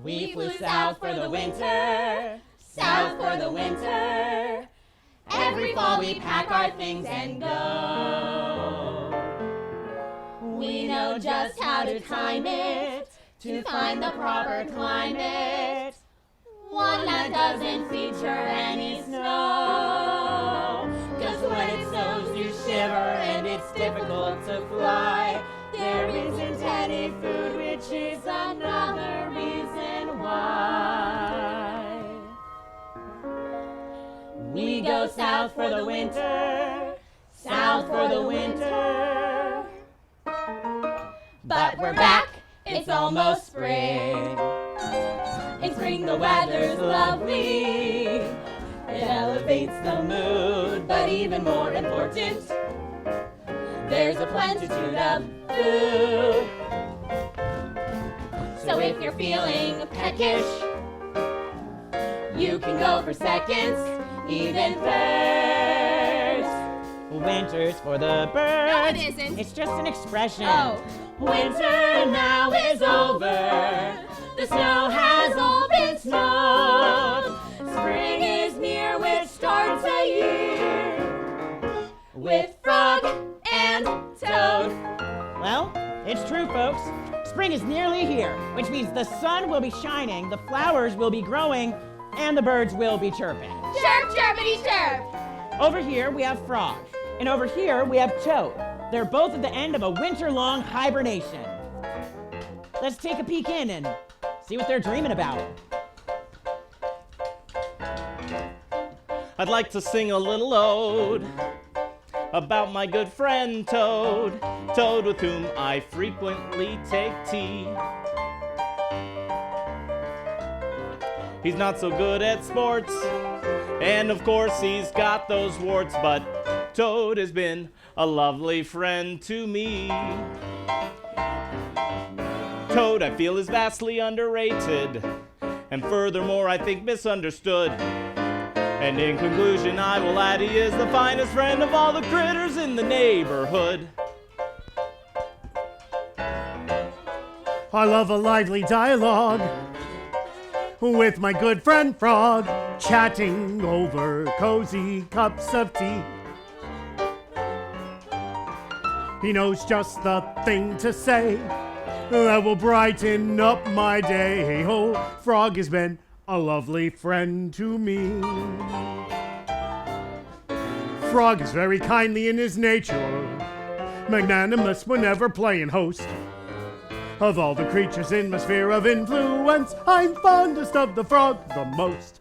We flew south for the winter, south for the winter. Every fall we pack our things and go. We know just how to time it, to find the proper climate. One that doesn't feature any snow. 'Cause when it snows you shiver and it's difficult to fly. There isn't any food, which is another reason why. We go south for the winter, south for the winter. But we're back, it's almost spring. In spring the weather's lovely. It elevates the mood, but even more important, there's a plenitude of food. So if you're feeling peckish, you can go for seconds, even thirds. Winter's for the birds. No, it isn't. It's just an expression. Oh. Winter now is over. The snow has all been snowed. Spring is near, which starts a year with frog and toad. Well, it's true, folks. Spring is nearly here, which means the sun will be shining, the flowers will be growing, and the birds will be chirping. Chirp, chirpity, chirp. Over here we have frog, and over here we have toad. They're both at the end of a winter-long hibernation. Let's take a peek in and see what they're dreaming about. I'd like to sing a little ode about my good friend Toad, Toad with whom I frequently take tea. He's not so good at sports, and of course he's got those warts, but Toad has been a lovely friend to me. Toad, I feel, is vastly underrated, and furthermore I think misunderstood. And in conclusion I will add he is the finest friend of all the critters in the neighborhood. I love a lively dialogue with my good friend Frog, chatting over cozy cups of tea. He knows just the thing to say that will brighten up my day. Oh, Frog has been a lovely friend to me. Frog is very kindly in his nature, magnanimous whenever playing host. Of all the creatures in my sphere of influence, I'm fondest of the frog the most.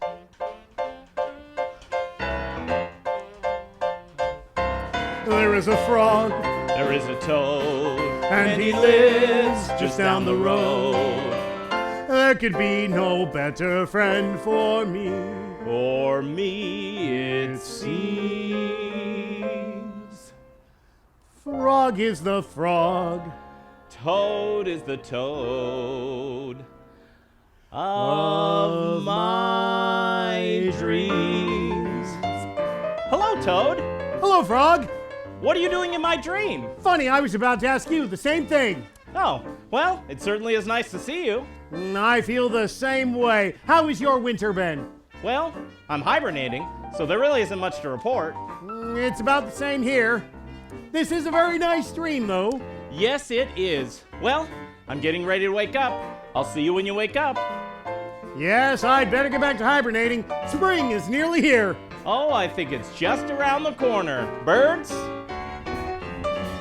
There is a frog, There is a toad, and he lives just down the road. There could be no better friend for me. For me it seems. Frog is the frog Toad is the toad of my dreams. Hello, Toad. Hello, Frog. What are you doing in my dream? Funny, I was about to ask you the same thing. Oh, well, it certainly is nice to see you. I feel the same way. How has your winter been? Well, I'm hibernating, so there really isn't much to report. It's about the same here. This is a very nice dream, though. Yes, it is. Well, I'm getting ready to wake up. I'll see you when you wake up. Yes, I'd better get back to hibernating. Spring is nearly here. Oh, I think it's just around the corner. Birds?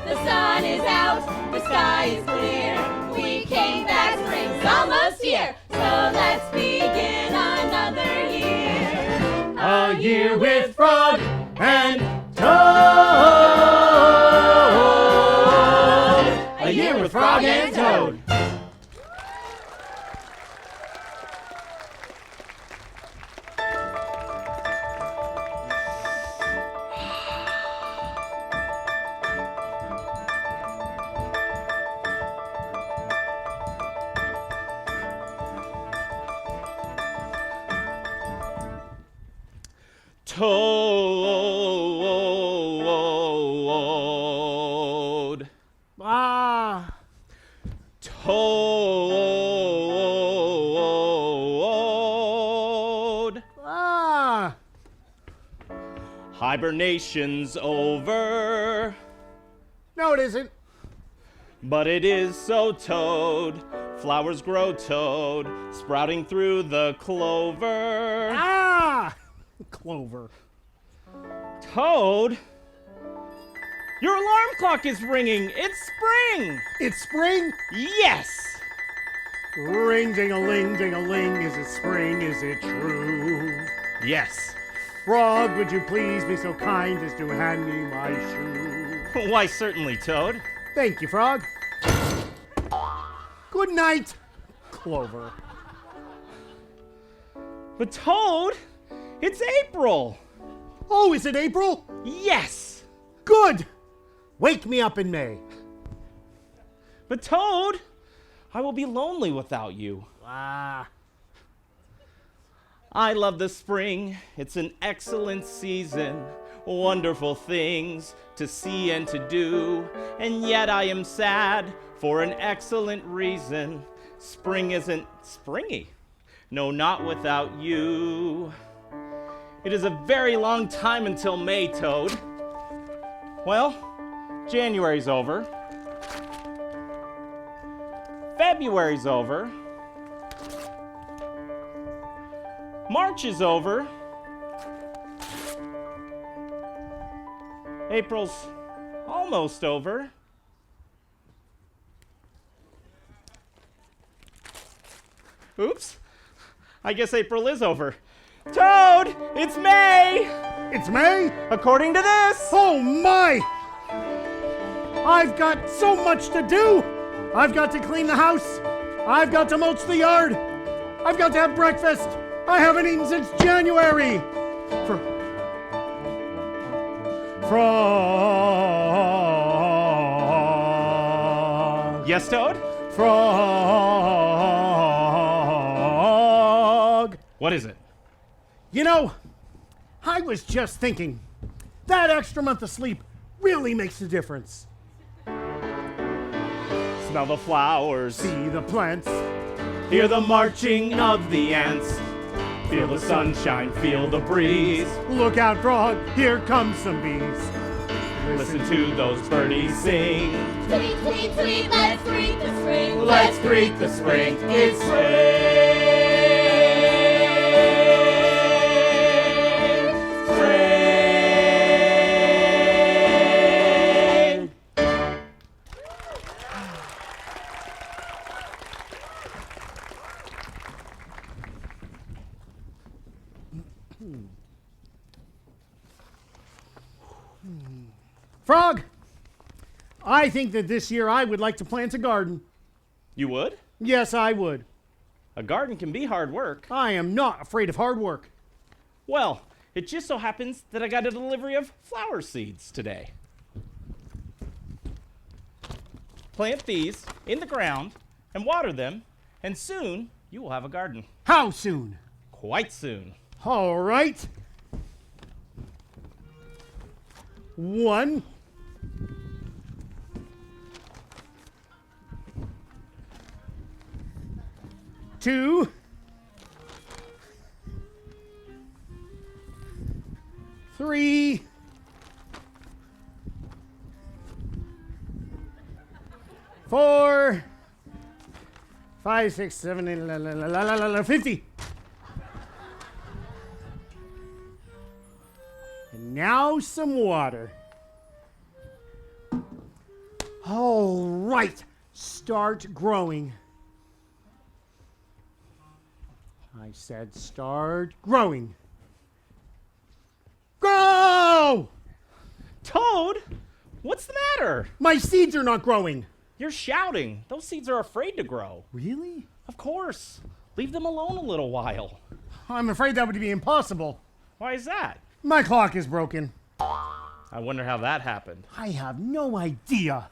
The sun is out, the sky is clear. We came back, spring's almost here. So let's begin another year. A year with Frog and Toad. A year with Frog and Toad. Toad. Ah. Toad. Hibernation's over. No, it isn't. But it is so, Toad. Flowers grow, Toad, sprouting through the clover. Ah! Clover. Toad? Your alarm clock is ringing. It's spring. It's spring? Yes. Ring ding-a-ling, ding-a-ling. Is it spring? Is it true? Yes. Frog, would you please be so kind as to hand me my shoe? Why, certainly, Toad. Thank you, Frog. Good night, Clover. But Toad, it's April. Oh, is it April? Yes. Good. Wake me up in May. But Toad, I will be lonely without you. Ah. I love the spring. It's an excellent season. Wonderful things to see and to do. And yet I am sad for an excellent reason. Spring isn't springy. No, not without you. It is a very long time until May, Toad. Well, January's over. February's over. March is over. April's almost over. Oops. I guess April is over. Toad, it's May! It's May? According to this! Oh my! I've got so much to do! I've got to clean the house. I've got to mulch the yard. I've got to have breakfast. I haven't eaten since January. Frog. Yes, Toad? Frog. What is it? You know, I was just thinking, that extra month of sleep really makes a difference. Smell the flowers. See the plants. Hear the marching of the ants. Feel the sunshine, feel the breeze. Look out, Frog, here come some bees. Listen to those birdies sing. Tweet, tweet, tweet, let's greet the spring. Let's greet the spring. It's spring. Frog, I think that this year I would like to plant a garden. You would? Yes, I would. A garden can be hard work. I am not afraid of hard work. Well, it just so happens that I got a delivery of flower seeds today. Plant these in the ground and water them, and soon you will have a garden. How soon? Quite soon. All right. 1, 2, 3, 4, 5, 6, 7, 8, 50. And now some water. All right, start growing. I said start growing. Grow! Toad, what's the matter? My seeds are not growing. You're shouting. Those seeds are afraid to grow. Really? Of course. Leave them alone a little while. I'm afraid that would be impossible. Why is that? My clock is broken. I wonder how that happened. I have no idea.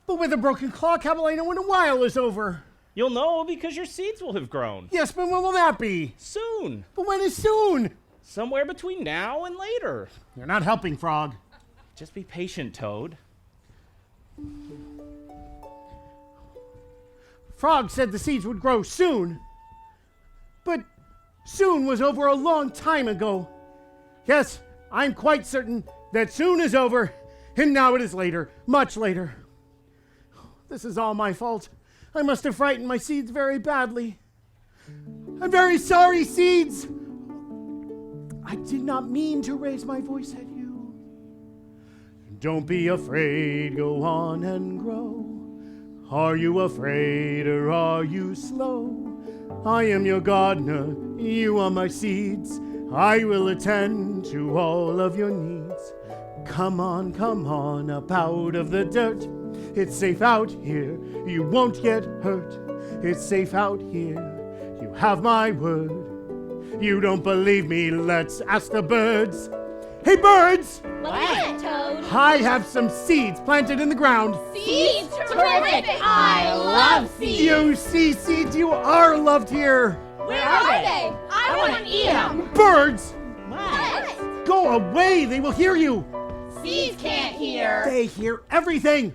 But with a broken clock, how will I know when a while is over? You'll know because your seeds will have grown. Yes, but when will that be? Soon. But when is soon? Somewhere between now and later. You're not helping, Frog. Just be patient, Toad. Frog said the seeds would grow soon. But soon was over a long time ago. Yes, I'm quite certain that soon is over, and now it is later, much later. This is all my fault. I must have frightened my seeds very badly. I'm very sorry, seeds. I did not mean to raise my voice at you. Don't be afraid, go on and grow. Are you afraid or are you slow? I am your gardener, you are my seeds. I will attend to all of your needs. Come on, up out of the dirt. It's safe out here, you won't get hurt. It's safe out here, you have my word. You don't believe me, let's ask the birds. Hey birds! What is it, Toad? I have some seeds planted in the ground. Seeds? Terrific! I love seeds! You see seeds, you are loved here. Where are they? I want to eat them! Birds! What? Go away, they will hear you. Seeds can't hear! They hear everything.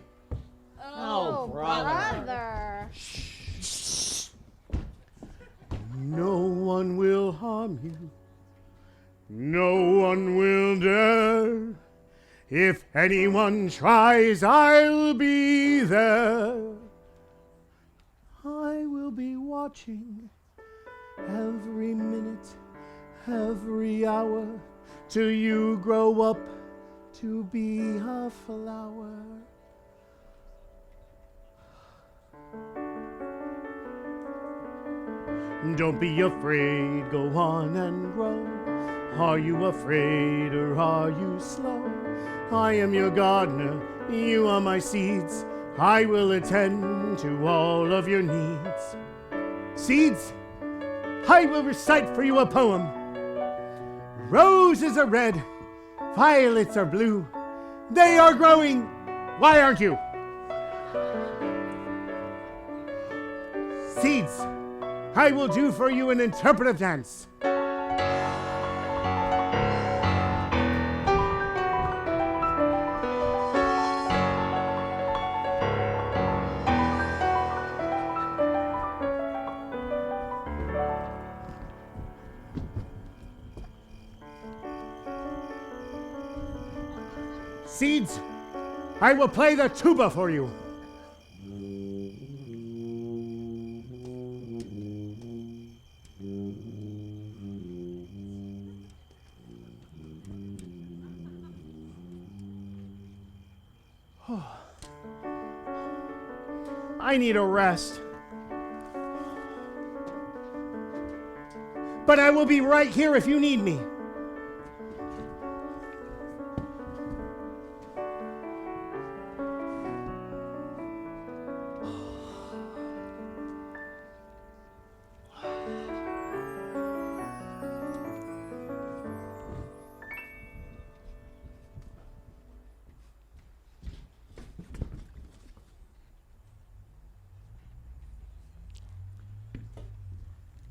Oh, brother. No one will harm you. No one will dare. If anyone tries, I'll be there. I will be watching every minute, every hour, till you grow up to be a flower. Don't be afraid, go on and grow. Are you afraid or are you slow? I am your gardener, you are my seeds. I will attend to all of your needs. Seeds, I will recite for you a poem. Roses are red, violets are blue. They are growing. Why aren't you? Seeds, I will do for you an interpretive dance. Seeds, I will play the tuba for you. I need a rest. But I will be right here if you need me.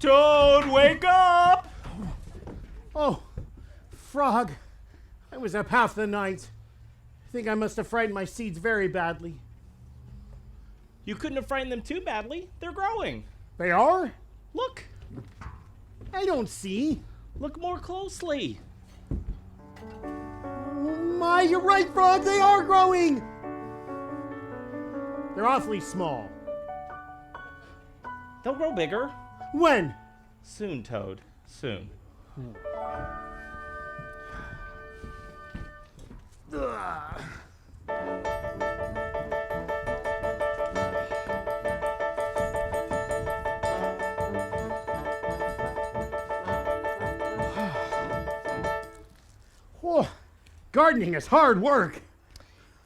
Toad, wake up! Oh, Frog, I was up half the night. I think I must have frightened my seeds very badly. You couldn't have frightened them too badly. They're growing. They are? Look. I don't see. Look more closely. Oh my, you're right, Frog, they are growing. They're awfully small. They'll grow bigger. When? Soon, Toad. Soon. Oh, gardening is hard work.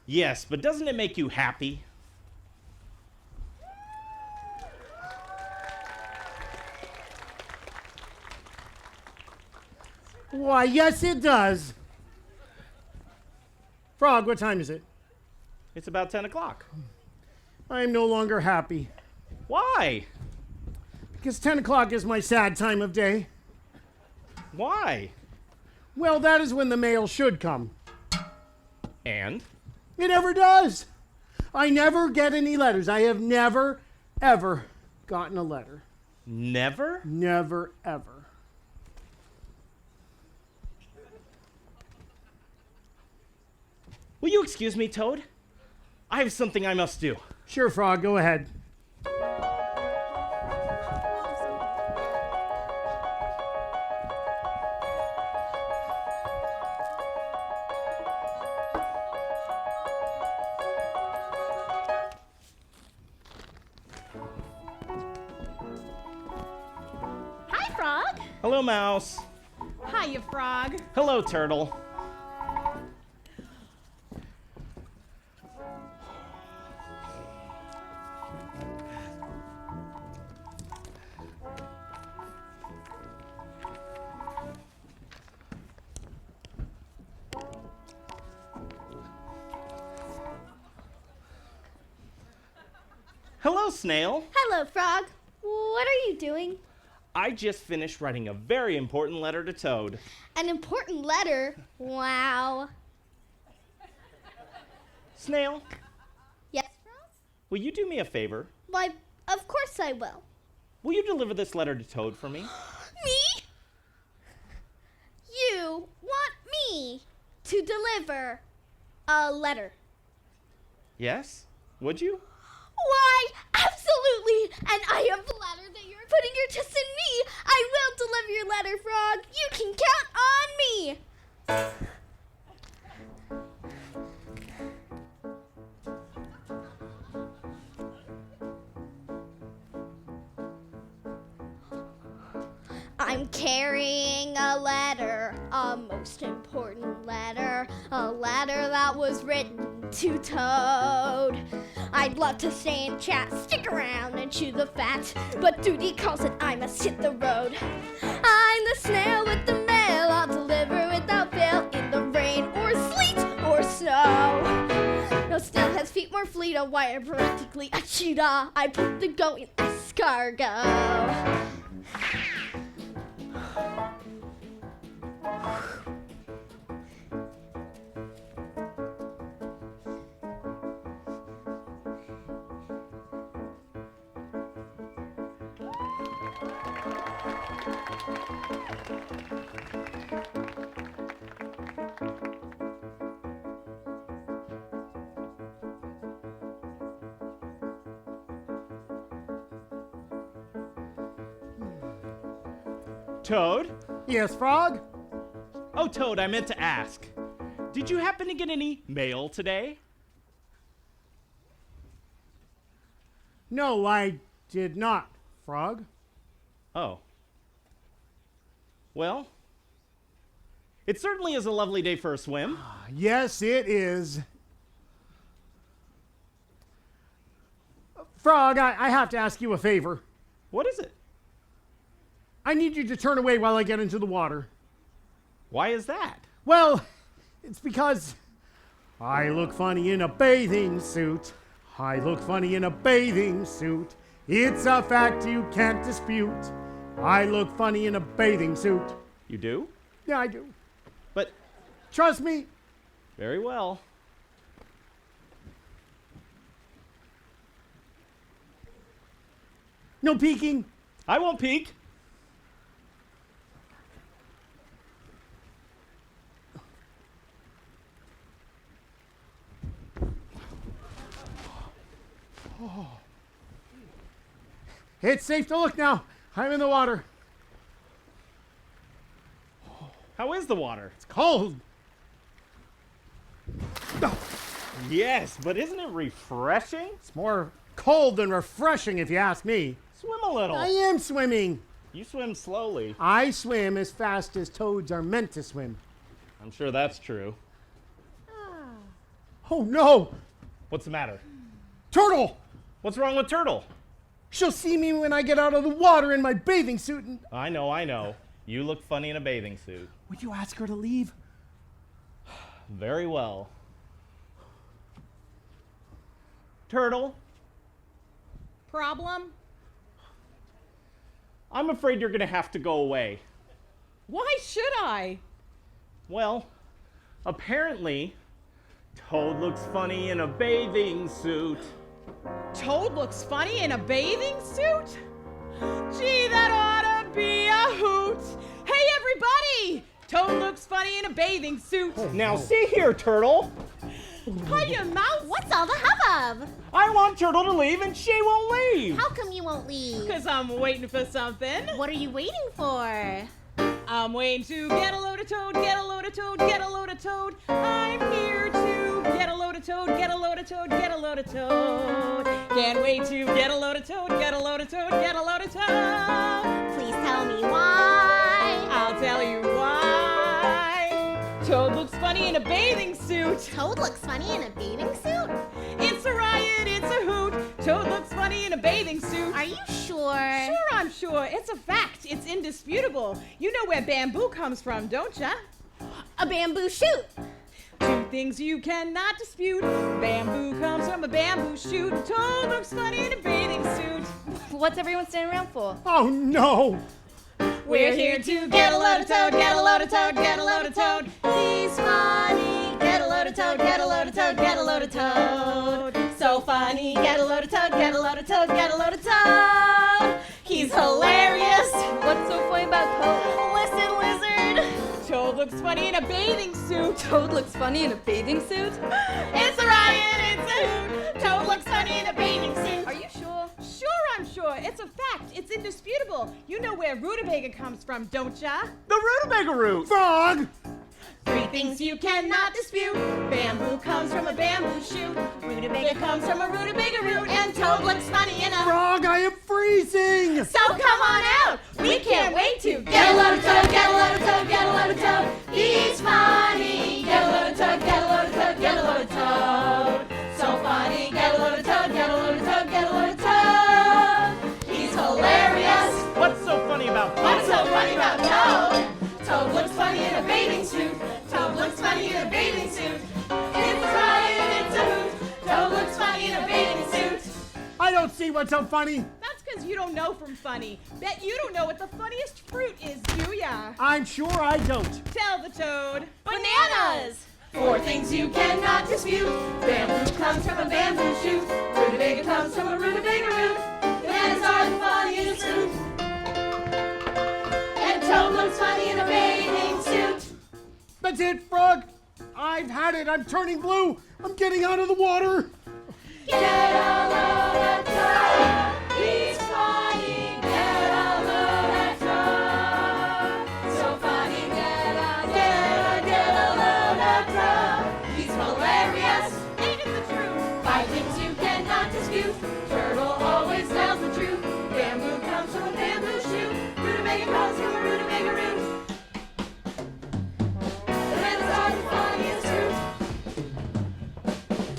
Yes, but doesn't it make you happy? Why, yes, it does. Frog, what time is it? It's about 10 o'clock. I am no longer happy. Why? Because 10 o'clock is my sad time of day. Why? Well, that is when the mail should come. And? It never does. I never get any letters. I have never, ever gotten a letter. Never? Never, ever. Will you excuse me, Toad? I have something I must do. Sure, Frog, go ahead. Hi, Frog. Hello, Mouse. Hiya, Frog. Hello, Turtle. Hello, Snail. Hello, Frog. What are you doing? I just finished writing a very important letter to Toad. An important letter? Wow. Snail, Yes, Frog? will you do me a favor? Why, of course I will. Will you deliver this letter to Toad for me? Me? You want me to deliver a letter? Yes? Would you? Why, absolutely! And I am flattered that you're putting your trust in me. I will deliver your letter, Frog. You can count on me. I'm carrying a letter, a most important letter, a letter that was written to Toad. I'd love to stay and chat, stick around and chew the fat, but duty calls and I must hit the road. I'm the snail with the mail, I'll deliver without fail in the rain or sleet or snow. No snail has feet more fleet, a wire practically a cheetah. I put the go in escargot. Toad? Yes, Frog? Oh, Toad, I meant to ask. Did you happen to get any mail today? No, I did not, Frog. Oh. Well, it certainly is a lovely day for a swim. Yes, it is. Frog, I have to ask you a favor. What is it? I need you to turn away while I get into the water. Why is that? Well, it's because I look funny in a bathing suit. I look funny in a bathing suit. It's a fact you can't dispute. I look funny in a bathing suit. You do? Yeah, I do. But, Trust me. very well. No peeking. I won't peek. It's safe to look now. I'm in the water. How is the water? It's cold. Yes, but isn't it refreshing? It's more cold than refreshing if you ask me. Swim a little. I am swimming. You swim slowly. I swim as fast as toads are meant to swim. I'm sure that's true. Oh no! What's the matter? Turtle! What's wrong with Turtle? She'll see me when I get out of the water in my bathing suit and... I know. You look funny in a bathing suit. Would you ask her to leave? Very well. Turtle, Problem? I'm afraid you're gonna have to go away. Why should I? Well, apparently, Toad looks funny in a bathing suit. Toad looks funny in a bathing suit? Gee, that ought to be a hoot. Hey, everybody! Toad looks funny in a bathing suit. Now, see here, Turtle. Hi, you mouse! What's all the hubbub? I want Turtle to leave and she won't leave. How come you won't leave? Because I'm waiting for something. What are you waiting for? I'm waiting to get a load of toad, get a load of toad, get a load of toad. I'm here to get a load of toad, get a load of toad, get a load of toad. Can't wait to get a load of toad, get a load of toad, get a load of toad. Please tell me why. I'll tell you why. Toad looks funny in a bathing suit. Toad looks funny in a bathing suit? It's a riot, it's a hoot. Toad looks funny in a bathing suit. Are you sure? Sure, I'm sure. It's a fact. It's indisputable. You know where bamboo comes from, don't ya? A bamboo shoot. Two things you cannot dispute. Bamboo comes from a bamboo shoot. Toad looks funny in a bathing suit. What's everyone standing around for? Oh no! We're here to get a load of toad, get a load of toad, get a load of toad. He's funny. Get a load of toad, get a load of toad, get a load of toad. So funny. Get a load of toad, get a load of toad, get a load of toad. He's hilarious. What's so funny about Toad? Listen, lizard. Toad looks funny in a bathing suit. Toad looks funny in a bathing suit? It's a riot, it's a hoot. Toad looks funny in a bathing suit. Are you sure? Sure, I'm sure. It's a fact. It's indisputable. You know where rutabaga comes from, don't ya? The rutabaga root. Frog! Three things you cannot dispute. Bamboo comes from a bamboo shoot. Rutabaga comes from a rutabaga root. And Toad looks funny in a... Frog, I am freezing! So come on out. We can't wait to get a load of Toad, get a load of Toad, get a load of Toad. He's funny. Get a load of Toad, get a load of Toad, get a load of Toad. So funny. Get a load of Toad, get a load of Toad, get a load of Toad. He's hilarious. What's so funny about What's so funny about Toad? Toad looks funny in a bathing suit. Toad looks funny in a bathing suit. It's a riot, it's a hoot. Toad looks funny in a bathing suit. I don't see what's so funny. That's because you don't know from funny. Bet you don't know what the funniest fruit is, do ya? I'm sure I don't. Tell the toad. Bananas! Four things you cannot dispute. Bamboo comes from a bamboo shoot. Rutabaga comes from a rutabaga root. Bananas are the funniest fruit. And Toad looks funny in a bathing suit. That's it, Frog. I've had it. I'm turning blue. I'm getting out of the water. Get a load of Toad. He's funny. Get a load of Toad. So funny. Get a load of Toad. He's hilarious. Ain't it the truth? Five things you cannot dispute. Turtle always tells the truth. Bamboo comes from a bamboo shoot. Rutabaga comes from a rutabaga root. Bananas are the funniest fruit.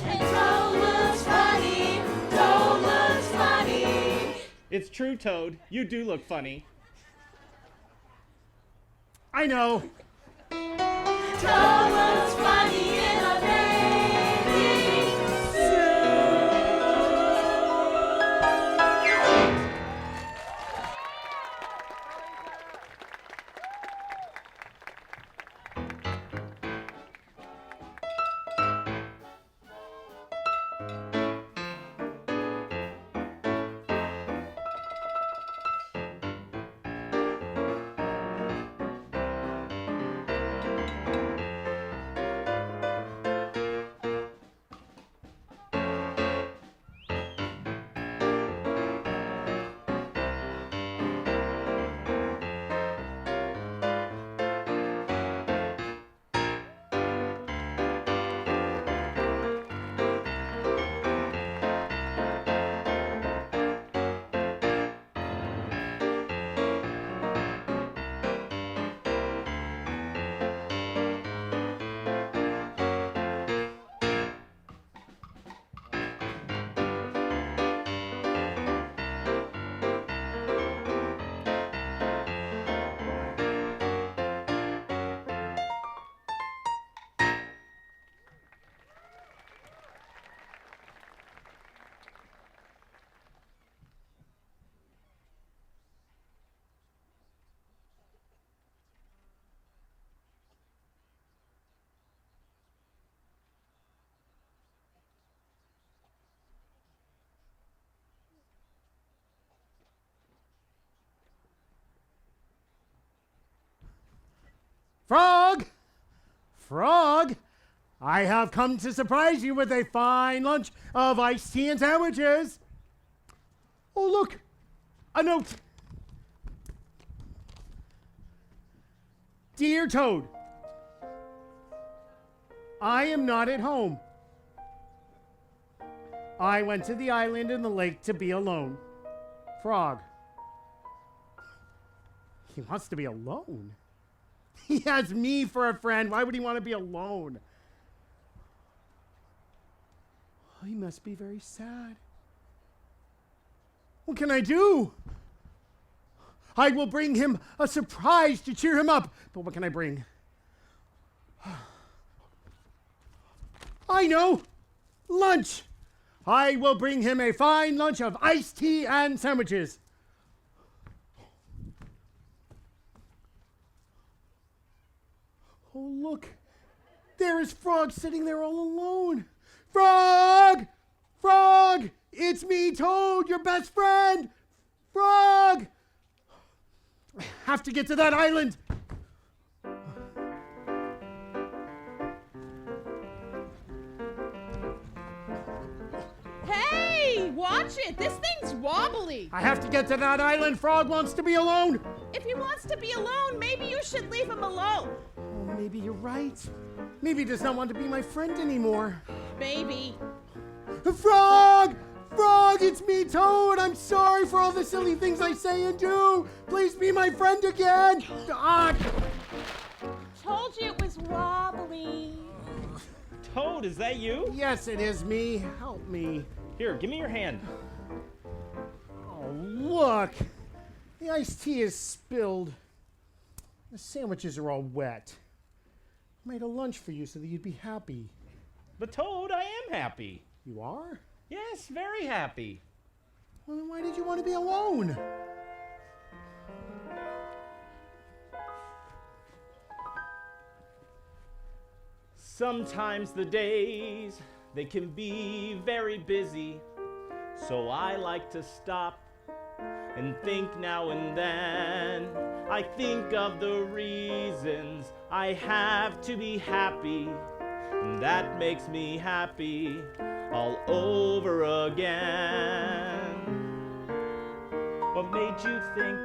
And Toad looks funny. Toad looks funny. It's true, Toad. You do look funny. I know. Toad looks funny in a bathing suit. Frog! Frog! I have come to surprise you with a fine lunch of iced tea and sandwiches. Oh, look, a note. Dear Toad, I am not at home. I went to the island in the lake to be alone. Frog. He wants to be alone. He has me for a friend. Why would he want to be alone? He must be very sad. What can I do? I will bring him a surprise to cheer him up. But what can I bring? I know! Lunch! I will bring him a fine lunch of iced tea and sandwiches. Oh, look. There is Frog sitting there all alone. Frog! Frog! It's me, Toad, your best friend! Frog! I have to get to that island. Hey, watch it. This thing's wobbly. I have to get to that island. Frog wants to be alone. If he wants to be alone, maybe you should leave him alone. Oh, maybe you're right. Maybe he does not want to be my friend anymore. Maybe. Frog! Frog, it's me, Toad. I'm sorry for all the silly things I say and do. Please be my friend again. Told you it was wobbly. Toad, is that you? Yes, it is me. Help me. Here, give me your hand. Oh, look. The iced tea is spilled. The sandwiches are all wet. I made a lunch for you so that you'd be happy. But Toad, I am happy. You are? Yes, very happy. Well, then why did you want to be alone? Sometimes the days, they can be very busy. So I like to stop and think now and then. I think of the reasons I have to be happy, and that makes me happy all over again. What made you think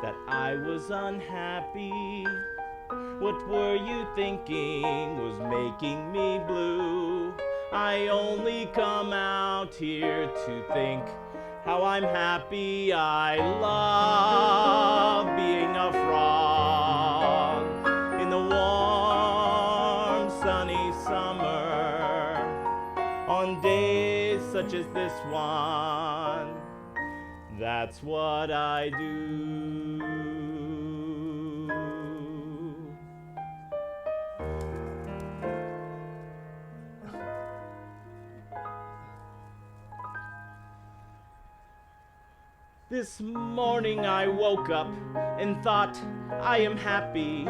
that I was unhappy? What were you thinking was making me blue? I only come out here to think how I'm happy. I love being a frog in the warm, sunny summer. On days such as this one, that's what I do. This morning I woke up and thought, I am happy.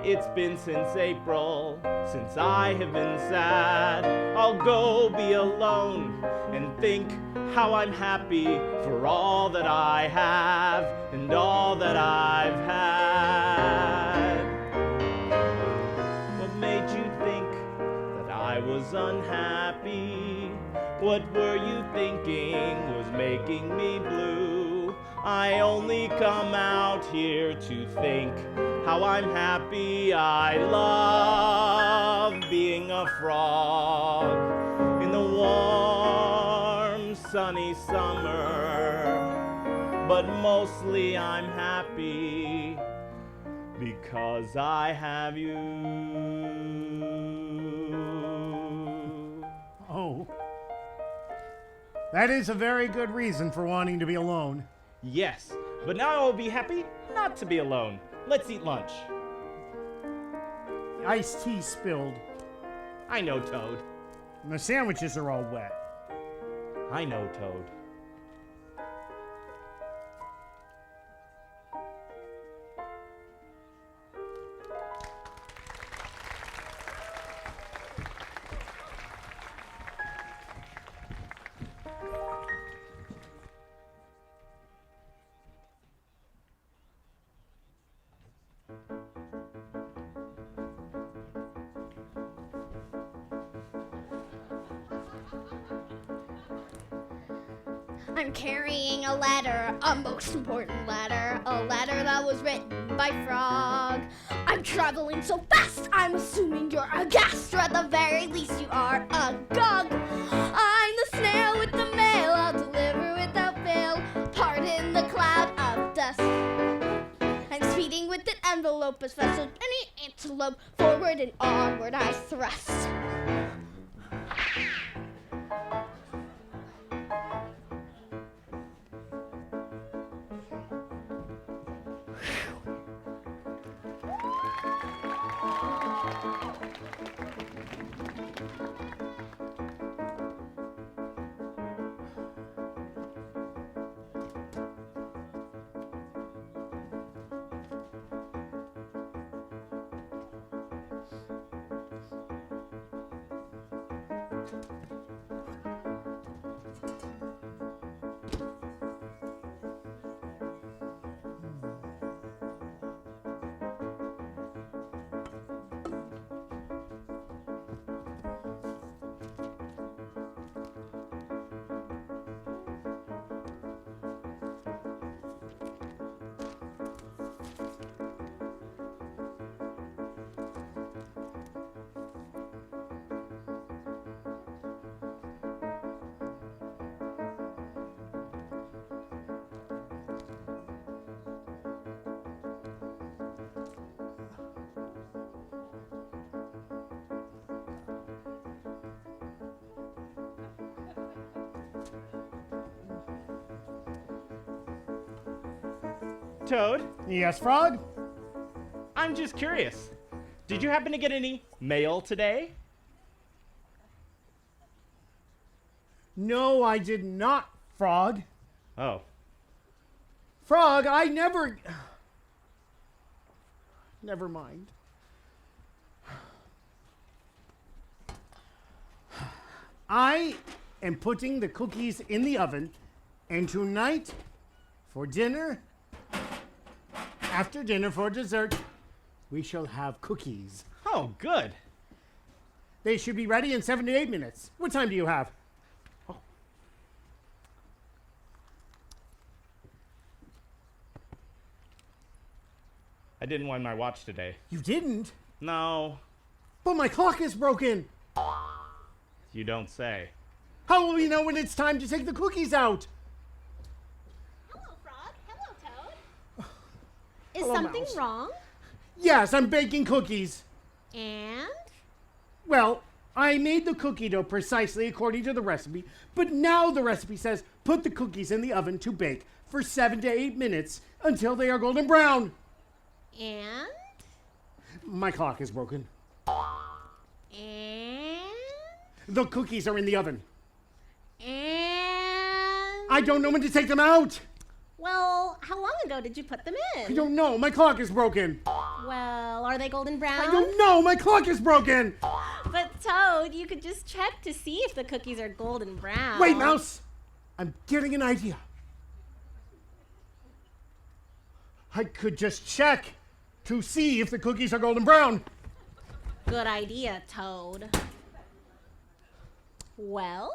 It's been since April, since I have been sad. I'll go be alone and think how I'm happy for all that I have and all that I've had. What made you think that I was unhappy? What were you thinking was making me blue? I only come out here to think how I'm happy. I love being a frog in the warm, sunny summer. But mostly I'm happy because I have you. Oh. That is a very good reason for wanting to be alone. Yes, but now I will be happy not to be alone. Let's eat lunch. The iced tea spilled, I know, Toad. and the sandwiches are all wet. I know, Toad. I'm carrying a letter, a most important letter, a letter that was written by Frog. I'm traveling so fast, I'm assuming you're aghast, or at the very least you are agog. I'm the snail with the mail, I'll deliver without fail. Pardon the cloud of dust. I'm speeding with an envelope as fast as any antelope. Forward and onward I thrust. Toad, Yes, Frog? I'm just curious. Did you happen to get any mail today? No, I did not, Frog. Oh. Frog, I never... Never mind. I am putting the cookies in the oven, and tonight, for dinner, after dinner for dessert, we shall have cookies. Oh, good. They should be ready in 7 to 8 minutes. What time do you have? I didn't wind my watch today. You didn't? No, But my clock is broken. you don't say. How will we know when it's time to take the cookies out? Hello, Frog. Hello, Toad. Is Hello, something Mouse. wrong? Yes, I'm baking cookies. And? Well, I made the cookie dough precisely according to the recipe, but now the recipe says put the cookies in the oven to bake for 7 to 8 minutes until they are golden brown. And? My clock is broken. And? The cookies are in the oven. And? I don't know when to take them out. Well, how long ago did you put them in? I don't know. My clock is broken. Well, are they golden brown? I don't know. My clock is broken. But Toad, you could just check to see if the cookies are golden brown. Wait, Mouse. I'm getting an idea. I could just check to see if the cookies are golden brown. Good idea, Toad. Well,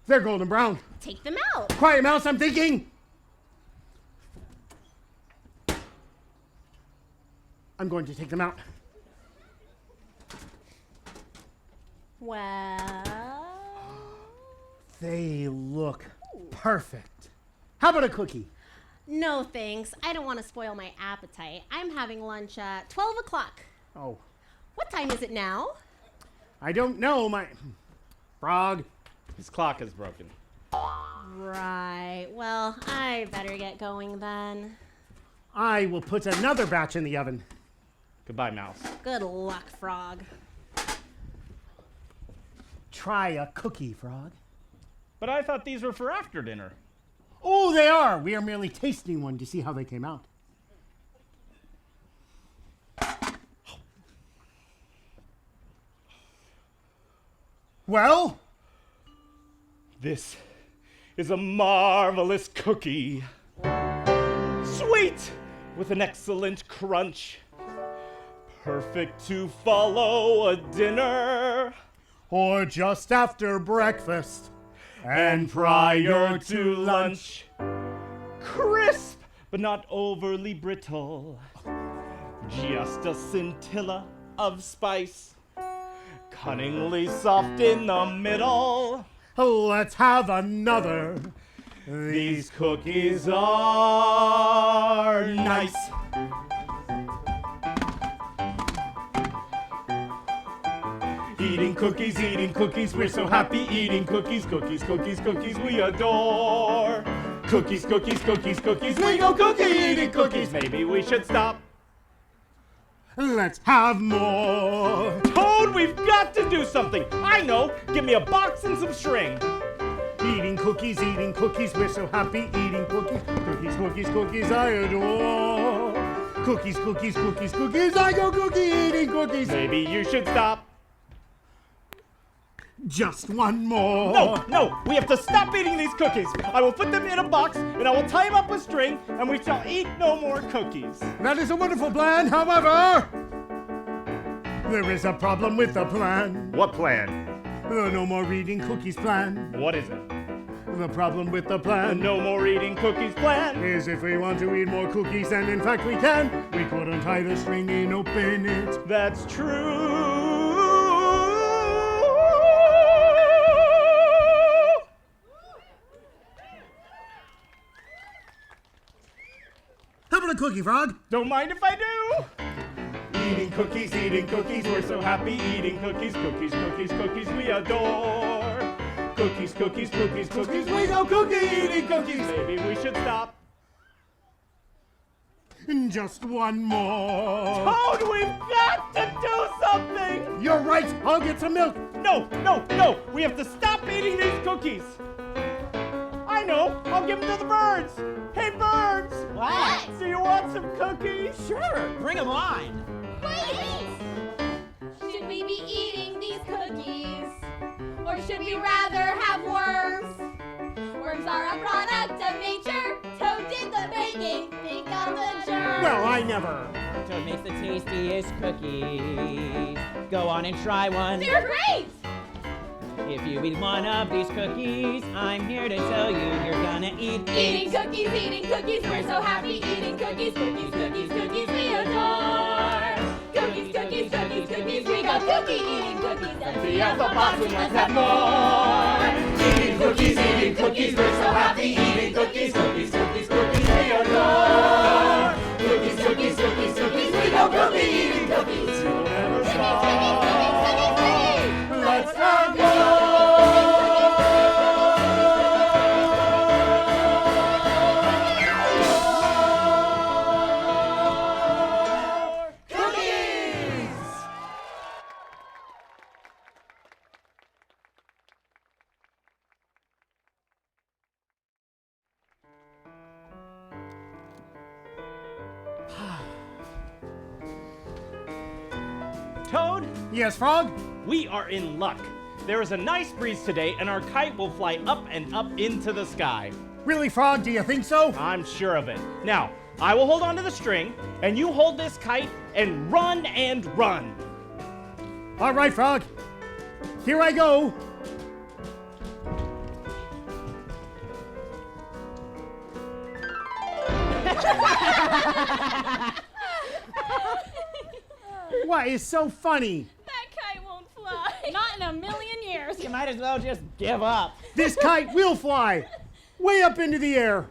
They're golden brown. take them out. Quiet, Mouse. I'm thinking. I'm going to take them out. Well, They look perfect. How about a cookie? no thanks. I don't want to spoil my appetite. I'm having lunch at 12 o'clock. Oh, What time is it now? I don't know. My Frog. His clock is broken. Right. Well, I better get going then. I will put another batch in the oven. Goodbye, Mouse. Good luck, Frog. Try a cookie, Frog. But I thought these were for after dinner. Oh, they are. We are merely tasting one to see how they came out. Well, This is a marvelous cookie. Sweet with an excellent crunch. Perfect to follow a dinner. or just after breakfast. And prior to lunch, crisp but not overly brittle, just a scintilla of spice, cunningly soft in the middle. Let's have another. These cookies are nice. Eating cookies, we're so happy eating cookies, cookies, cookies, cookies, we adore. Cookies, cookies, cookies, cookies, we go cookie eating cookies. Maybe we should stop. Let's have more. Toad, we've got to do something. I know, give me a box and some string. Eating cookies, we're so happy eating cookies. Cookies, cookies, cookies, I adore. Cookies, cookies, cookies, cookies, I go cookie eating cookies. Maybe you should stop. Just one more. No, we have to stop eating these cookies. I will put them in a box and I will tie them up with string and we shall eat no more cookies. That is a wonderful plan, however, there is a problem with the plan. What plan? The no more eating cookies plan. What is it? The problem with the The plan no more eating cookies plan. is if we want to eat more cookies, and in fact we can, we could untie the string and open it. That's true. How about a cookie, Frog? Don't mind if I do. Eating cookies, we're so happy eating cookies, cookies, cookies, cookies, we adore. Cookies, cookies, cookies, cookies, we go cookie eating cookies. Maybe we should stop. Just one more. Toad, we've got to do something. You're right, I'll get some milk. No, we have to stop eating these cookies. I know, I'll give them to the birds. Hey, birds. What? Do you want some cookies? Sure, bring them on. Wait! Should we be eating these cookies? Or should we rather have worms? Worms are a product of nature. Toad did the baking. Think of the germs. Well, I never. Toad makes the tastiest cookies. Go on and try one. They're great! If you eat one of these cookies, I'm here to tell you you're gonna eat Eating cookies, we're so happy eating cookies, cookies, cookies, cookies, we adore. Cookies, cookies, cookies, cookies, we go cookie eating cookies, empty out the box and let's have more. Eating cookies, we're so happy eating cookies, cookies, cookies, cookies, we adore. Cookies, cookies, cookies, cookies, we go cookie eating cookies. We'll never Cookies, stop. cookies, cookies, Let's have more. Toad, Yes, Frog? we are in luck. There is a nice breeze today, and our kite will fly up and up into the sky. Really, Frog, do you think so? I'm sure of it. Now, I will hold onto the string, and you hold this kite and run and run. All right, Frog. Here I go. What is so funny? That kite won't fly. Not in a million years. You might as well just give up. This kite will fly way up into the air.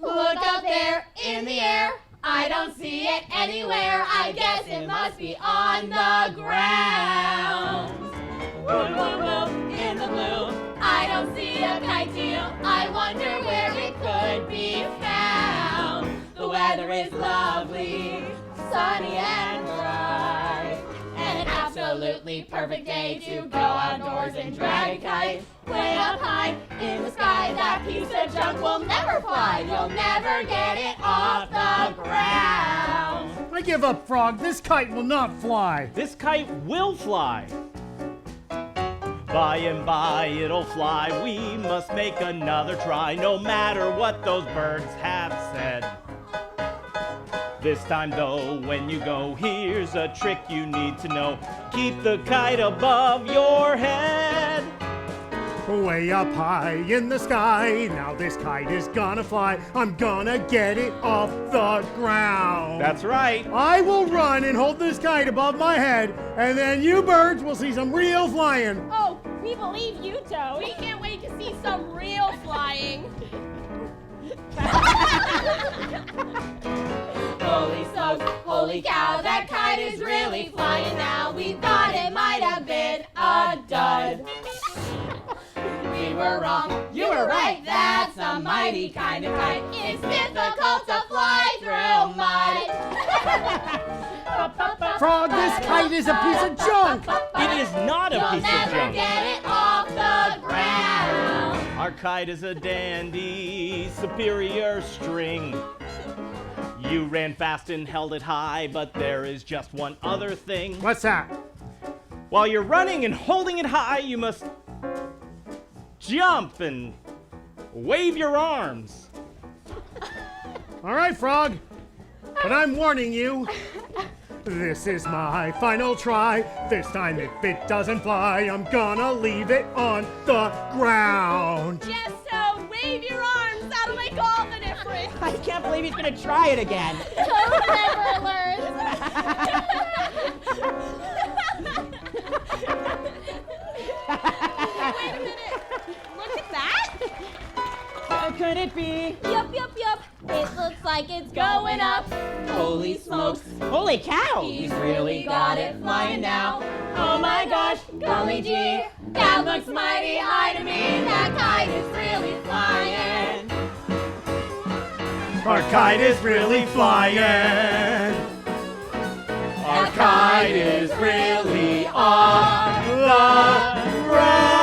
Look up there in the air. I don't see it anywhere. I guess it must be on the ground. Woo, woo, woo, in the blue. I don't see a kite tail. I wonder where it could be found. The weather is lovely, sunny and bright. And an absolutely perfect day to go outdoors and drag a kite. Way up high in the sky, that piece of junk will never fly. You'll never get it off the ground. I give up, Frog. This kite will not fly. This kite will fly. By and by it'll fly. We must make another try, no matter what those birds have said. This time though, when you go, here's a trick you need to know. Keep the kite above your head. Way up high in the sky, now this kite is gonna fly. I'm gonna get it off the ground. That's right. I will run and hold this kite above my head, and then you birds will see some real flying. Oh, we believe you, Toad. We can't wait to see some real flying. Holy smokes, holy cow, that kite is really flying now. We thought it might have been a dud. We were wrong, you were right, that's a mighty kind of kite. It's difficult to fly through mud. Frog, this kite is a piece of junk. It is not a You'll piece of never junk. get it off the ground. Our kite is a dandy, superior string. You ran fast and held it high, but there is just one other thing. What's that? While you're running and holding it high, you must jump and wave your arms. All right, Frog, but I'm warning you. This is my final try. This time, if it doesn't fly, I'm gonna leave it on the ground. Yes, Toad, wave your arms. That'll make all the difference. I can't believe he's gonna try it again. Toad never learns. Wait a minute. Look at that. Could it be? Yup. It looks like it's going up. Holy smokes. Holy cow! He's really got it flying now. Oh my gosh, golly gee. That looks mighty high to me. That kite is really flying. Our kite is really flying. Our kite is really on the ground.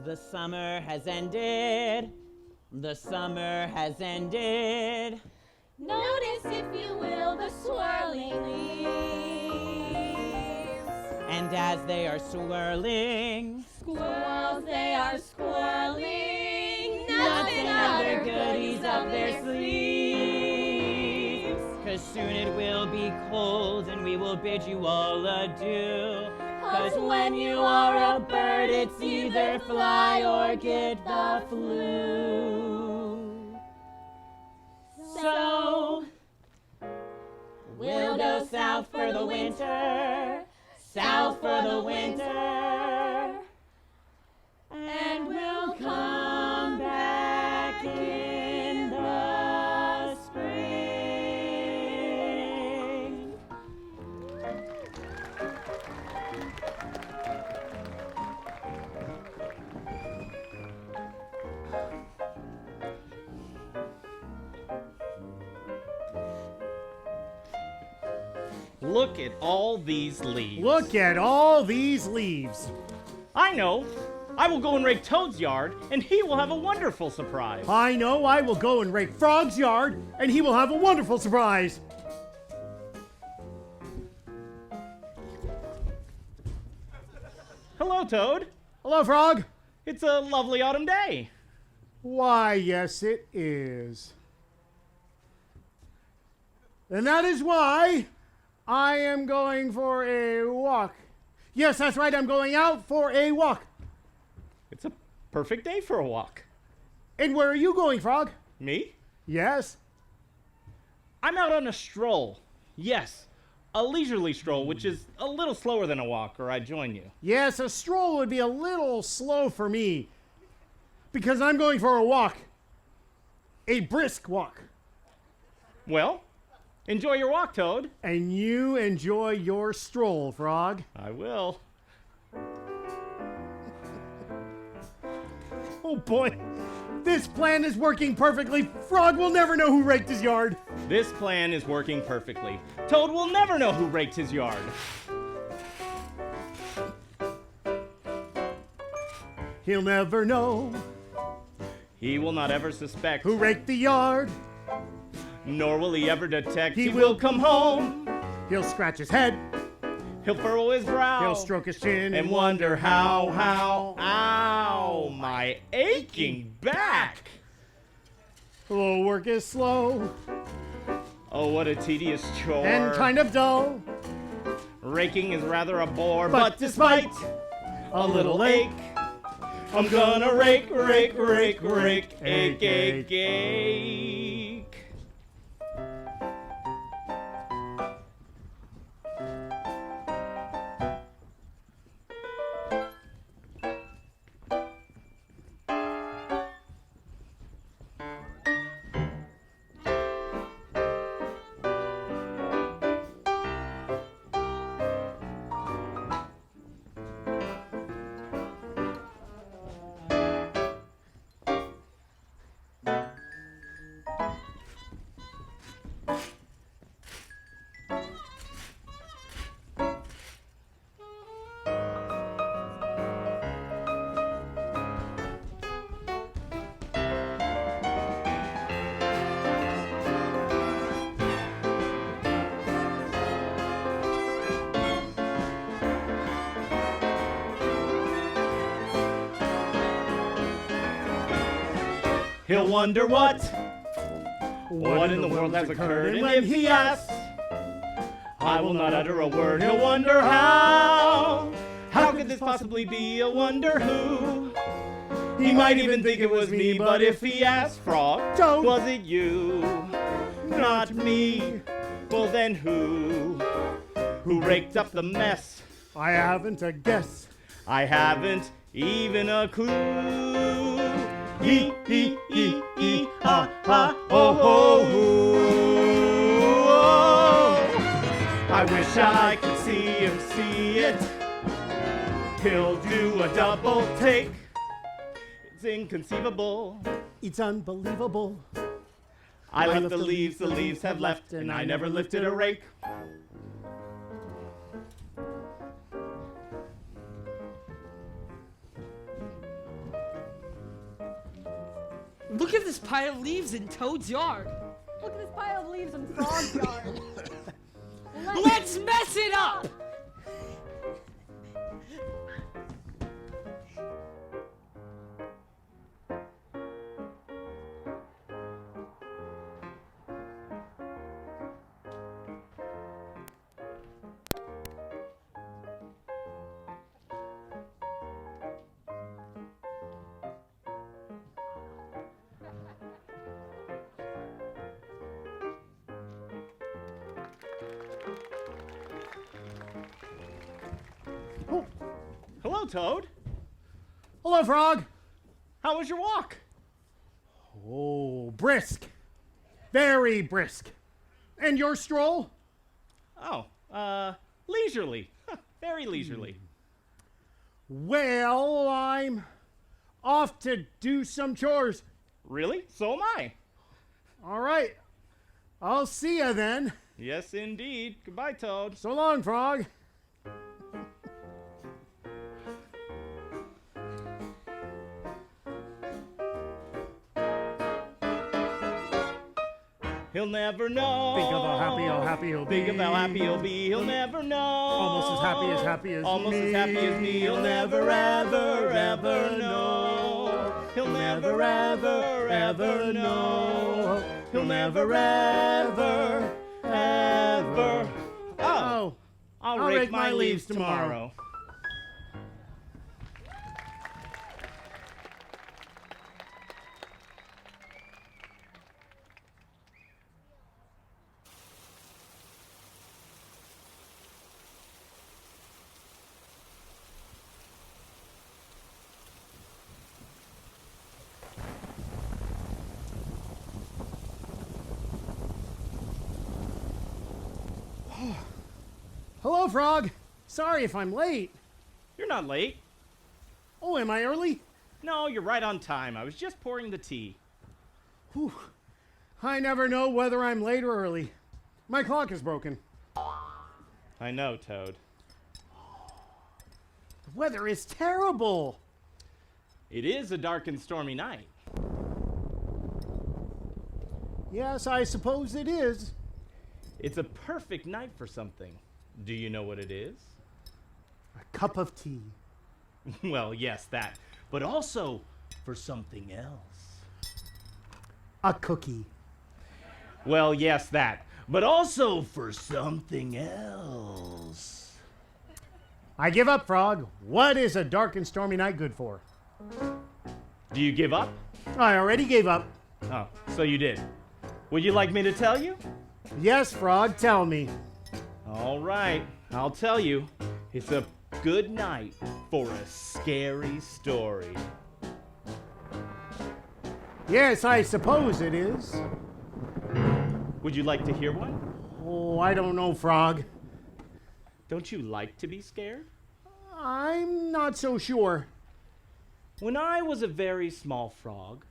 The summer has ended. The summer has ended. Notice, if you will, the swirling leaves. And as they are swirling, Squirrels, they are squirreling. nuts and other goodies up their sleeves. 'Cause soon it will be cold and we will bid you all adieu. 'Cause when you are a bird, it's either fly or get the flu. So, we'll go south for the winter, south for the winter, and we'll come back in the spring. Look at all these leaves. Look at all these leaves. I know. I will go and rake Toad's yard, and he will have a wonderful surprise. I know I will go and rake Frog's yard, and he will have a wonderful surprise. Hello, Toad. Hello, Frog. It's a lovely autumn day. Why, yes, it is. And that is why I am going for a walk. Yes, that's right, I'm going out for a walk. It's a perfect day for a walk. And where are you going, Frog? Me? Yes. I'm out on a stroll. Yes, a leisurely stroll, which is a little slower than a walk, or I'd join you. Yes, a stroll would be a little slow for me because I'm going for a walk. A brisk walk. Well, enjoy your walk, Toad. And you enjoy your stroll, Frog. I will. Oh boy, this plan is working perfectly. Frog will never know who raked his yard. This plan is working perfectly. Toad will never know who raked his yard. He'll never know He will not ever suspect, who raked the yard. nor will he ever detect. He He will come home. He'll scratch his head. He'll furrow his brow. He'll stroke his chin and wonder how, ow, my aching back. Oh, work is slow Oh, what a tedious chore. and kind of dull. Raking is rather a bore, But but despite a little ache, I'm gonna rake, ache, ache. He'll wonder what in the world has occurred, and if he asks, I will not utter a word. He'll wonder how could this possibly be? I wonder who. He might even think it was me, but if he asks, Frog, Toad. was it you? Not me. Well then who? Who raked up the mess? I haven't a guess. I haven't even a clue. Ah, oh. I wish I could see him see it. He'll do a double take. It's inconceivable. It's unbelievable. I left the leaves have left, and I never lifted a rake. Look at this pile of leaves in Toad's yard. Look at this pile of leaves in Frog's yard. Let's mess it up! Hello, Toad. Hello, Frog. How was your walk? Oh, brisk. Very brisk. And your stroll? Oh, leisurely. Very leisurely. Well, I'm off to do some chores. Really? So am I. All right. I'll see ya then. Yes, indeed. Goodbye, Toad. So long, Frog. He'll never know. Think of how happy he'll be. Think of how happy he'll be. He'll never know. Almost as happy as Almost me. as happy as me. He'll never, ever know. He'll never, ever know. He'll never, ever. Oh, I'll rake my leaves tomorrow. Hello, Frog. Sorry if I'm late. You're not late. Oh, am I early? No, you're right on time. I was just pouring the tea. Whew. I never know whether I'm late or early. My clock is broken. I know, Toad. The weather is terrible. It is a dark and stormy night. Yes, I suppose it is. It's a perfect night for something. Do you know what it is? A cup of tea. Well, yes, that. But also for something else. A cookie. Well, yes, that. But also for something else. I give up, Frog. What is a dark and stormy night good for? Do you give up? I already gave up. Oh, so you did. Would you like me to tell you? Yes, Frog, tell me. All right, I'll tell you. It's a good night for a scary story. Yes, I suppose it is. Would you like to hear one? Oh, I don't know, Frog. Don't you like to be scared? I'm not so sure. When I was a very small frog,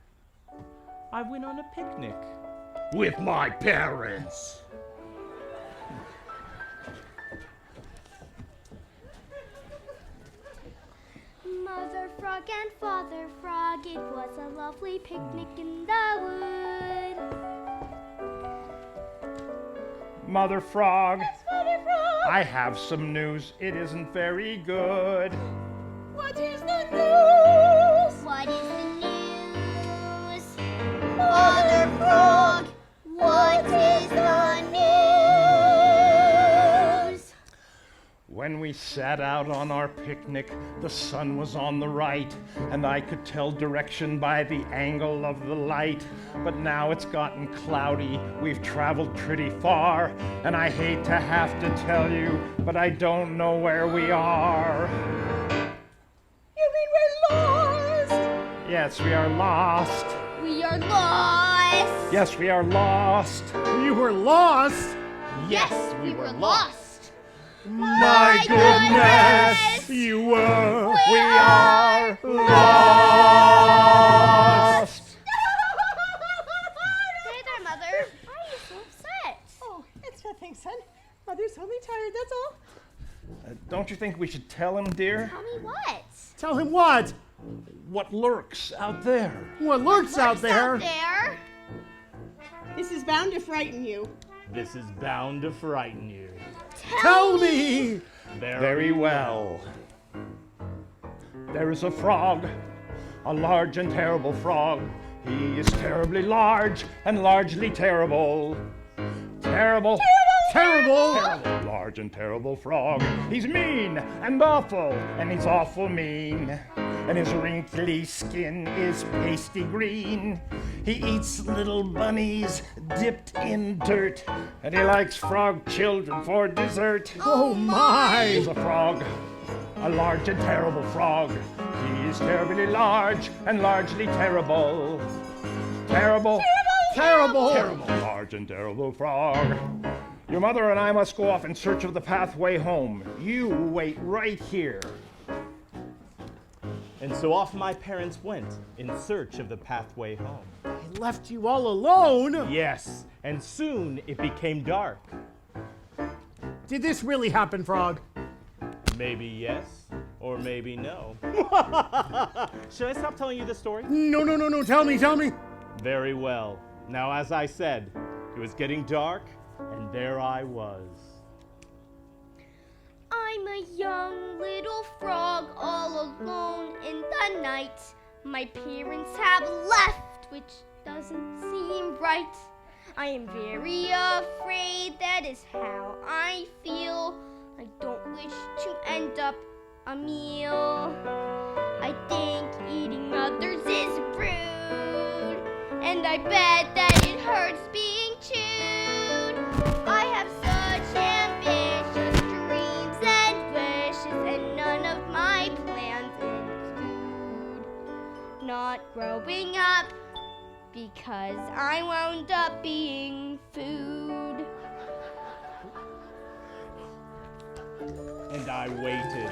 I went on a picnic with my parents. Mother Frog and Father Frog, it was a lovely picnic in the wood. Mother Frog, Yes, Mother Frog. I have some news. It isn't very good. What is the news? What is the news? Mother Frog, what is the news? When we sat out on our picnic, the sun was on the right, and I could tell direction by the angle of the light. But now it's gotten cloudy. We've traveled pretty far, and I hate to have to tell you, but I don't know where we are. You mean we're lost? Yes, we are lost. We are lost. Yes, we are lost. You were lost? Yes, we were lost. My goodness! You were. We are Hey lost. there, Mother. Why are you so upset? Oh, it's nothing, son. Mother's only tired, that's all. Don't you think we should tell him, dear? Tell me what? Tell him what? What lurks out there? What lurks out there? Out there? This is bound to frighten you. This is bound to frighten you. Tell me! Very well. There is a frog, a large and terrible frog. He is terribly large and largely terrible. Terrible. Terrible! Terrible, large and terrible frog. He's mean and awful, and he's awful mean. And his wrinkly skin is pasty green. He eats little bunnies dipped in dirt, and he likes frog children for dessert. Oh my! He's a frog, a large and terrible frog. He is terribly large and largely terrible. Terrible. Terrible! Terrible, large and terrible frog. Your mother and I must go off in search of the pathway home. You wait right here. And so off my parents went in search of the pathway home. He left you all alone? Yes, and soon it became dark. Did this really happen, Frog? Maybe yes, or maybe no. Should I stop telling you the story? No, tell me. Very well. Now, as I said, it was getting dark, and there I was. I'm a young little frog all alone in the night. My parents have left, which doesn't seem right. I am very afraid, that is how I feel. I don't wish to end up a meal. I think eating others is rude, and I bet that it hurts being chewed. I have such ambitious dreams and wishes, and none of my plans include not growing up, because I wound up being food. And I waited.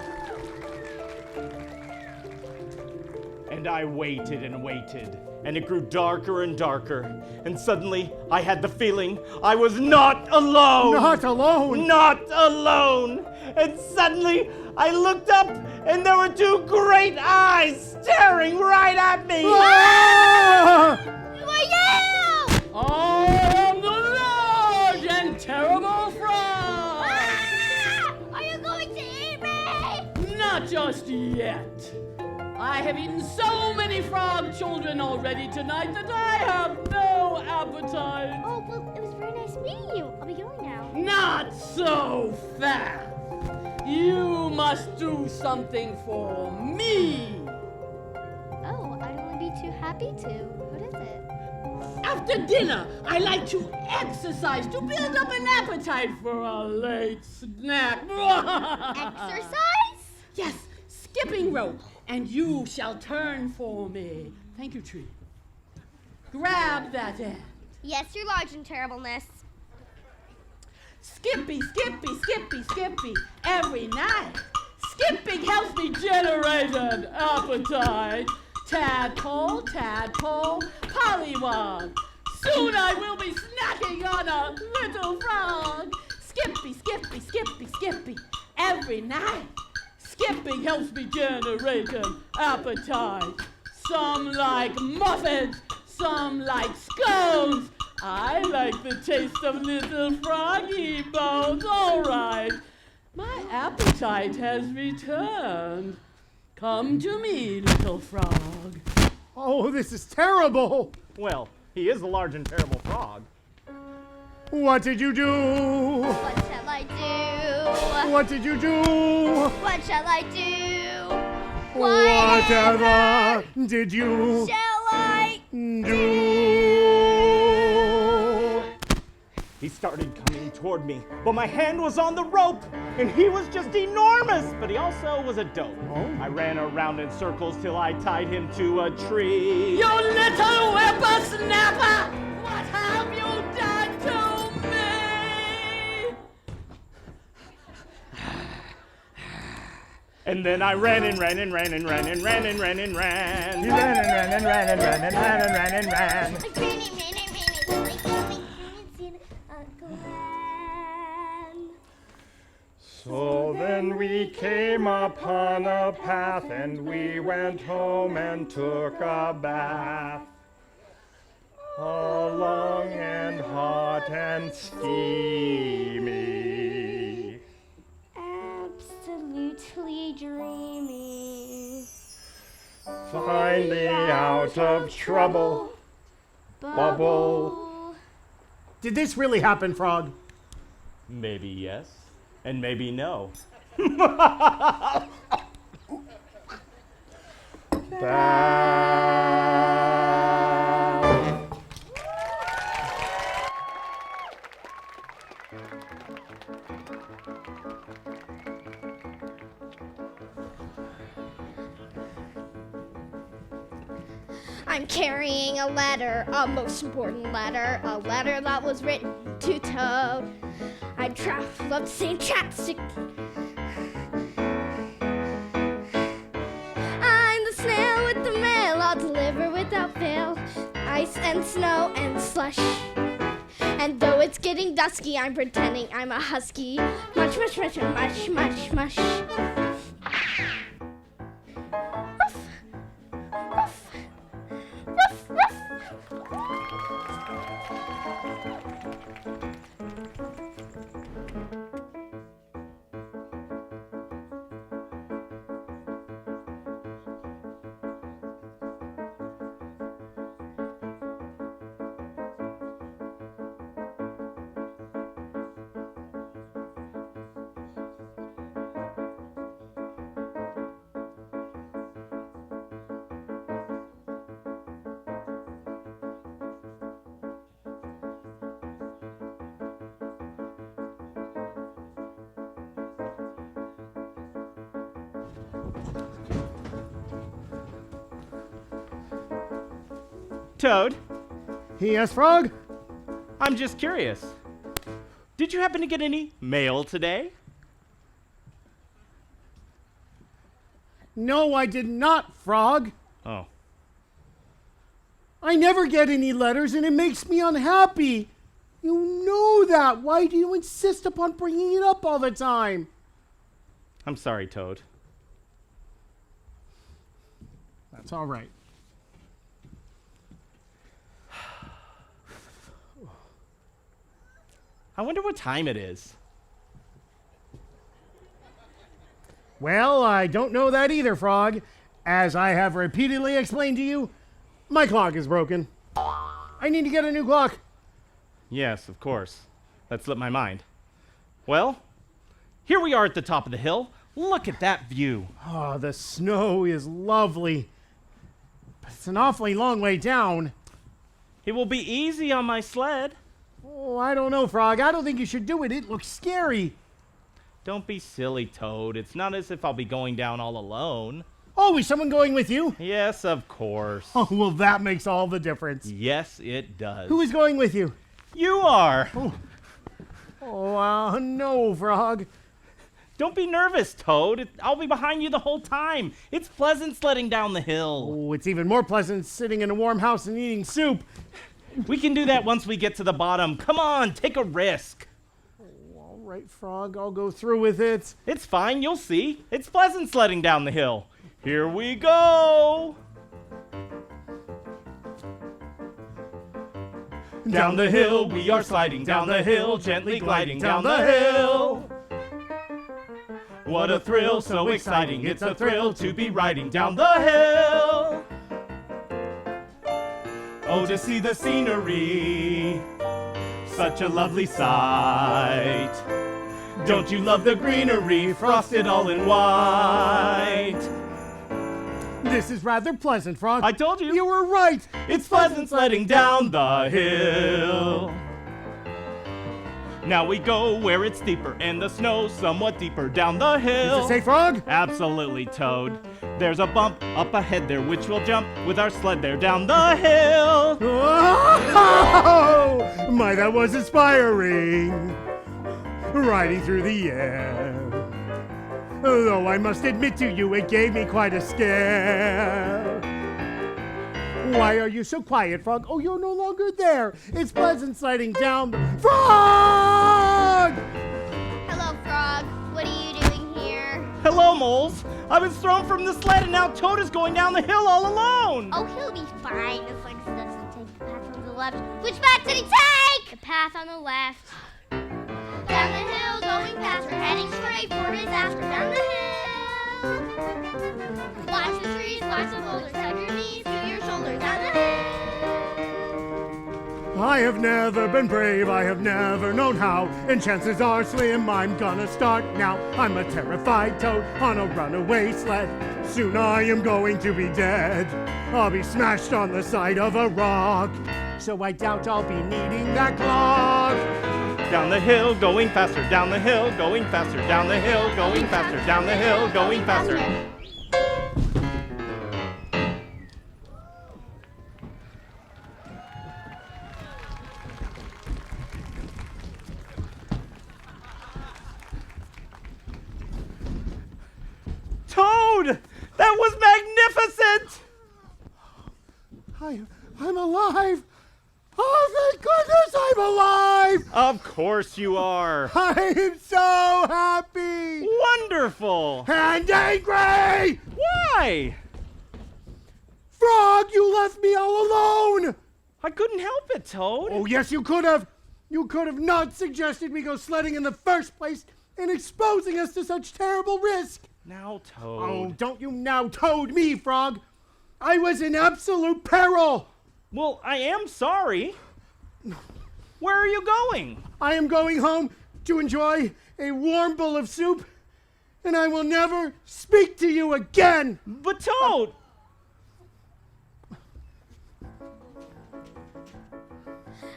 And I waited and waited, and it grew darker and darker. And suddenly, I had the feeling I was not alone! Not alone? Not alone! And suddenly, I looked up, and there were two great eyes staring right at me! Ah! Who are you? I am the large and terrible frog! Ah! Are you going to eat me? Not just yet. I have eaten so many frog children already tonight that I have no appetite. Oh, well, it was very nice meeting you. I'll be going now. Not so fast. You must do something for me. Oh, I'd only be too happy to. What is it? After dinner, I like to exercise to build up an appetite for a late snack. Exercise? Yes, skipping rope, and you shall turn for me. Thank you, Tree. Grab that end. Yes, your large and terribleness. Skippy, skippy, skippy, skippy, every night. Skipping helps me generate an appetite. Tadpole, tadpole, pollywog. Soon I will be snacking on a little frog. Skippy, skippy, skippy, skippy, every night. Skipping helps me generate an appetite. Some like muffins, some like scones. I like the taste of little froggy bones. All right, my appetite has returned. Come to me, little frog. Oh, this is terrible. Well, he is a large and terrible frog. What did you do? What shall I do? What did you do? What shall I do? Whatever did you shall I do? He started coming toward me, but my hand was on the rope, and he was just enormous, but he also was a dope. I ran around in circles till I tied him to a tree. You little whippersnapper! What have you done to me? And then I ran and ran and ran and ran and ran and ran and ran. He ran and ran and ran and ran and ran and ran and ran. So then we came upon a path, and we went home and took a bath. All long and hot and steamy. Absolutely dreamy. Finally out of trouble. Bubble. Did this really happen, Frog? Maybe yes, and maybe no. I'm carrying a letter, a most important letter, a letter that was written to Toad. I'm trapped up St. Chapstick. I'm the snail with the mail, I'll deliver without fail. Ice and snow and slush. And though it's getting dusky, I'm pretending I'm a husky. Mush, mush, mush, mush, mush, mush. Toad, Yes, Frog? I'm just curious. Did you happen to get any mail today? No, I did not, Frog. Oh. I never get any letters and it makes me unhappy. You know that. Why do you insist upon bringing it up all the time? I'm sorry, Toad. That's all right. I wonder what time it is. Well, I don't know that either, Frog. As I have repeatedly explained to you, my clock is broken. I need to get a new clock. Yes, of course. That slipped my mind. Well, here we are at the top of the hill. Look at that view. Oh, the snow is lovely. But it's an awfully long way down. It will be easy on my sled. Oh, I don't know, Frog. I don't think you should do it. It looks scary. Don't be silly, Toad. It's not as if I'll be going down all alone. Oh, is someone going with you? Yes, of course. Oh, well, that makes all the difference. Yes, it does. Who is going with you? You are. Oh, no, Frog. Don't be nervous, Toad. I'll be behind you the whole time. It's pleasant sledding down the hill. Oh, it's even more pleasant sitting in a warm house and eating soup. We can do that once we get to the bottom. Come on, take a risk. All right, Frog, I'll go through with it. It's fine, you'll see. It's pleasant sledding down the hill. Here we go. Down the hill we are sliding, down the hill, gently gliding down the hill. What a thrill, so exciting, it's a thrill to be riding down the hill. Oh, to see the scenery, such a lovely sight. Don't you love the greenery, frosted all in white? This is rather pleasant, Frog. I told you. You were right. It's pleasant sledding down the hill. Now we go where it's steeper and the snow somewhat deeper down the hill. Is it safe, Frog? Absolutely, Toad. There's a bump up ahead there which we'll jump with our sled there down the hill. Oh, my, that was inspiring. Riding through the air. Though I must admit to you, it gave me quite a scare. Why are you so quiet, Frog? Oh, you're no longer there. It's pleasant sliding down the... Frog! Hello, Frog. What are you doing here? Hello, moles. I was thrown from the sled and now Toad is going down the hill all alone. Oh, he'll be fine as long as he doesn't take the path on the left. Which path did he take? The path on the left. Down the hill, going faster, heading straight for his after. Down the hill. Watch the trees, watch the boulders, hug your knees to your shoulders. Down the hill. I have never been brave, I have never known how, and chances are slim I'm gonna start now. I'm a terrified toad on a runaway sled. Soon I am going to be dead. I'll be smashed on the side of a rock, so I doubt I'll be needing that clock. Down the hill, going faster, down the hill, going faster, down the hill, going faster, down the hill, going faster. Toad! That was magnificent! I'm alive! Oh, thank goodness I'm alive! Of course you are. I am so happy! Wonderful! And angry! Why? Frog, you left me all alone! I couldn't help it, Toad. Oh, yes, you could have. You could have not suggested we go sledding in the first place and exposing us to such terrible risk. Now, Toad. Oh, don't you now Toad me, Frog. I was in absolute peril. Well, I am sorry. Where are you going? I am going home to enjoy a warm bowl of soup, and I will never speak to you again. But Toad!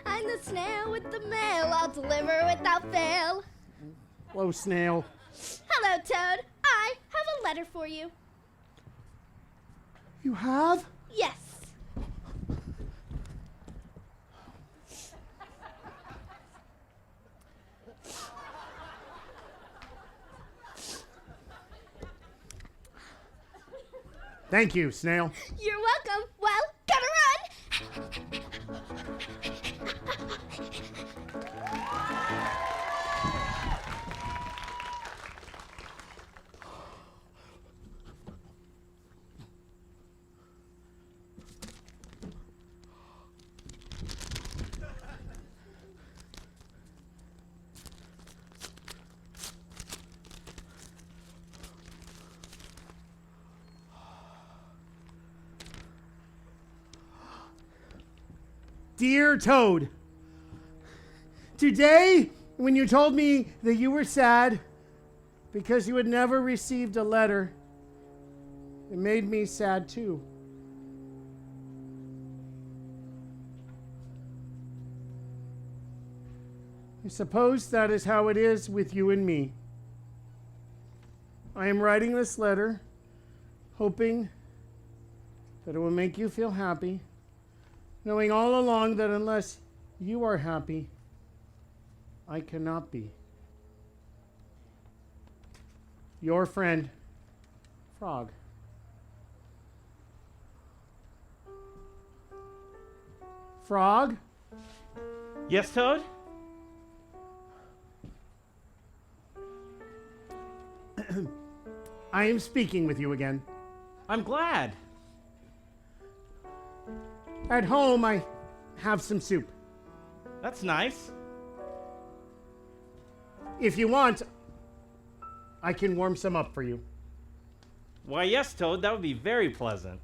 I'm the snail with the mail, I'll deliver without fail. Hello, Snail. Hello, Toad. I have a letter for you. You have? Yes. Thank you, Snail. You're Dear Toad, today, when you told me that you were sad because you had never received a letter, it made me sad too. I suppose that is how it is with you and me. I am writing this letter, hoping that it will make you feel happy, knowing all along that unless you are happy, I cannot be. Your friend, Frog. Frog? Yes, Toad? I am speaking with you again. I'm glad. At home, I have some soup. That's nice. If you want, I can warm some up for you. Why, yes, Toad, that would be very pleasant.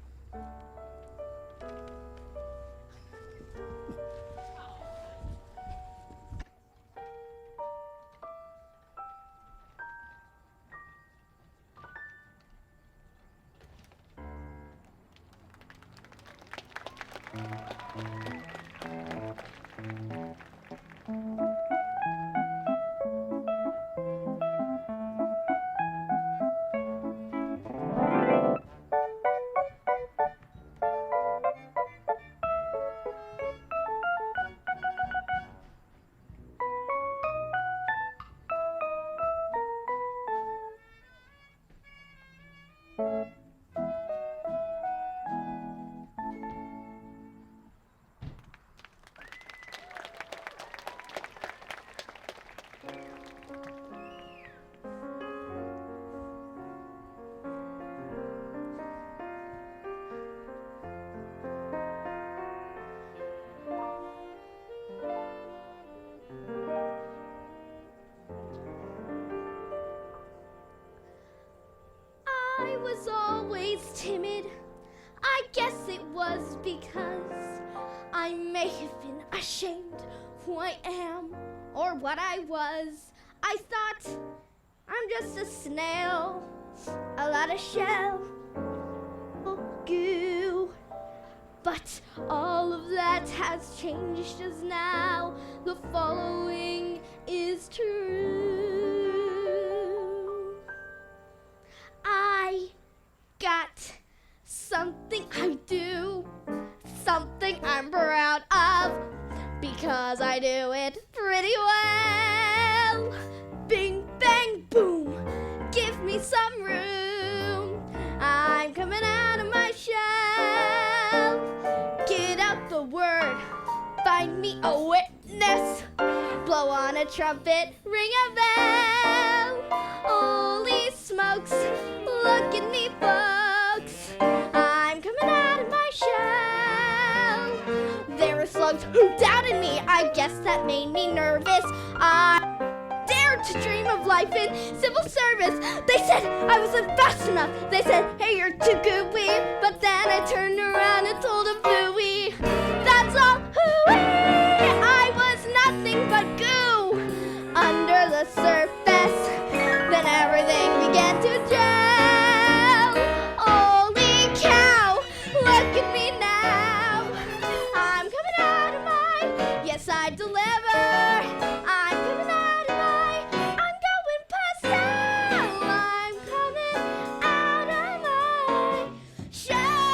I was always timid. I guess it was because I may have been ashamed who I am or what I was. I thought I'm just a snail, a lot of shell, goo. But all of that has changed as now the following is true. I got something I do, something I'm proud of, because I do it pretty well. Bing, bang, boom, give me some room. I'm coming out of my shell. Get out the word, find me a witness. Blow on a trumpet, ring a bell. Holy smokes, look at me, folks. I'm coming out of my shell. There were slugs who doubted me. I guess that made me nervous. I dared to dream of life in civil service. They said I wasn't fast enough. They said, hey, you're too gooey. But then I turned around and told them booey. That's all hooey. I was nothing but goo under the surface. Then everything began to gel. Holy cow, look at me now. I'm coming out of mine. Yes, I deliver. I'm coming out of mine. I'm going pastel. I'm coming out of my shell.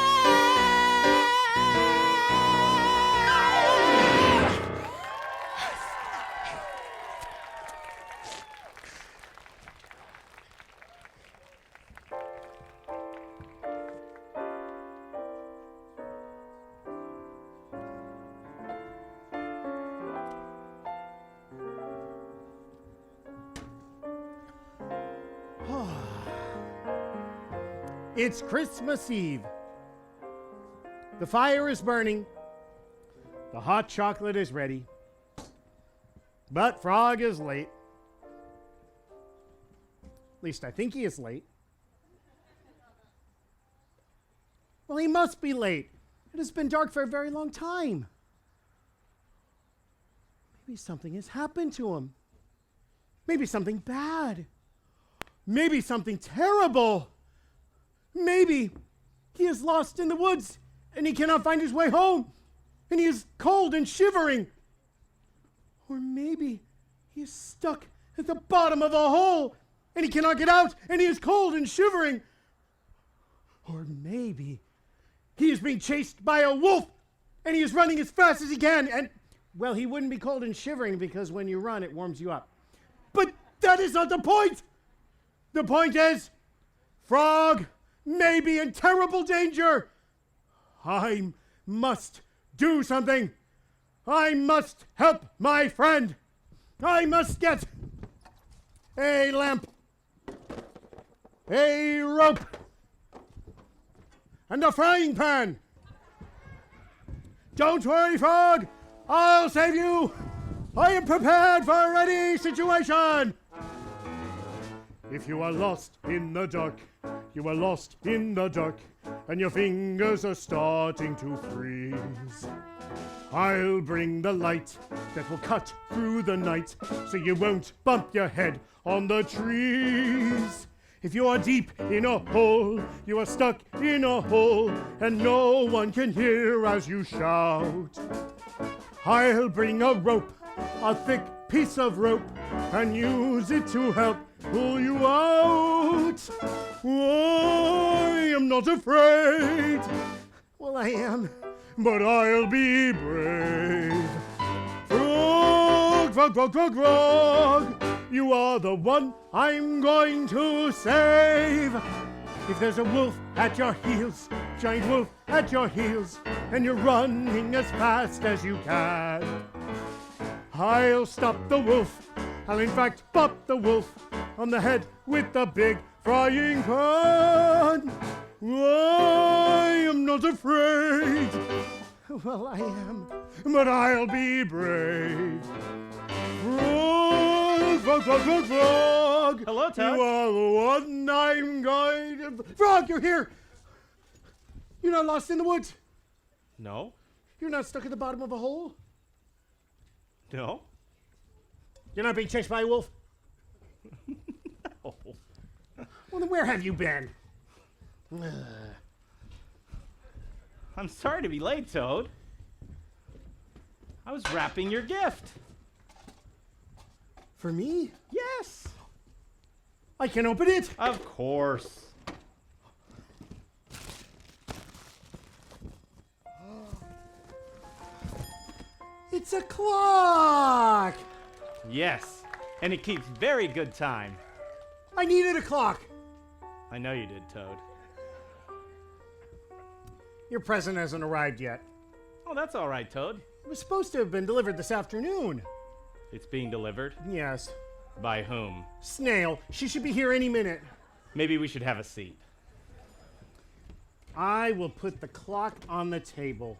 It's Christmas Eve. The fire is burning. The hot chocolate is ready. But Frog is late. At least I think he is late. Well, he must be late. It has been dark for a very long time. Maybe something has happened to him. Maybe something bad. Maybe something terrible. Maybe he is lost in the woods and he cannot find his way home and he is cold and shivering. Or maybe he is stuck at the bottom of a hole and he cannot get out and he is cold and shivering. Or maybe he is being chased by a wolf and he is running as fast as he can and, well, he wouldn't be cold and shivering because when you run, it warms you up. But that is not the point. The point is, Frog may be in terrible danger. I must do something. I must help my friend. I must get a lamp, a rope, and a frying pan. Don't worry, Frog. I'll save you. I am prepared for any situation. If you are lost in the dark, you are lost in the dark, and your fingers are starting to freeze. I'll bring the light that will cut through the night, so you won't bump your head on the trees. If you are deep in a hole, you are stuck in a hole, and no one can hear as you shout. I'll bring a rope, a thick piece of rope, and use it to help pull you out. I am not afraid. Well, I am, but I'll be brave. Frog, frog, frog, frog, frog. You are the one I'm going to save. If there's a wolf at your heels, giant wolf at your heels, and you're running as fast as you can, I'll stop the wolf. I'll in fact pop the wolf on the head with the big frying pan. I am not afraid. Well, I am, but I'll be brave. Frog, frog, frog, frog, frog. Hello, Todd. You are the one I'm going to... Frog, you're here. You're not lost in the woods. No. You're not stuck at the bottom of a hole. No. You're not being chased by a wolf. No. Well, then where have you been? I'm sorry to be late, Toad. I was wrapping your gift. For me? Yes. I can open it. Of course. It's a clock. Yes. And it keeps very good time. I needed a clock. I know you did, Toad. Your present hasn't arrived yet. Oh, that's all right, Toad. It was supposed to have been delivered this afternoon. It's being delivered? Yes. By whom? Snail. She should be here any minute. Maybe we should have a seat. I will put the clock on the table.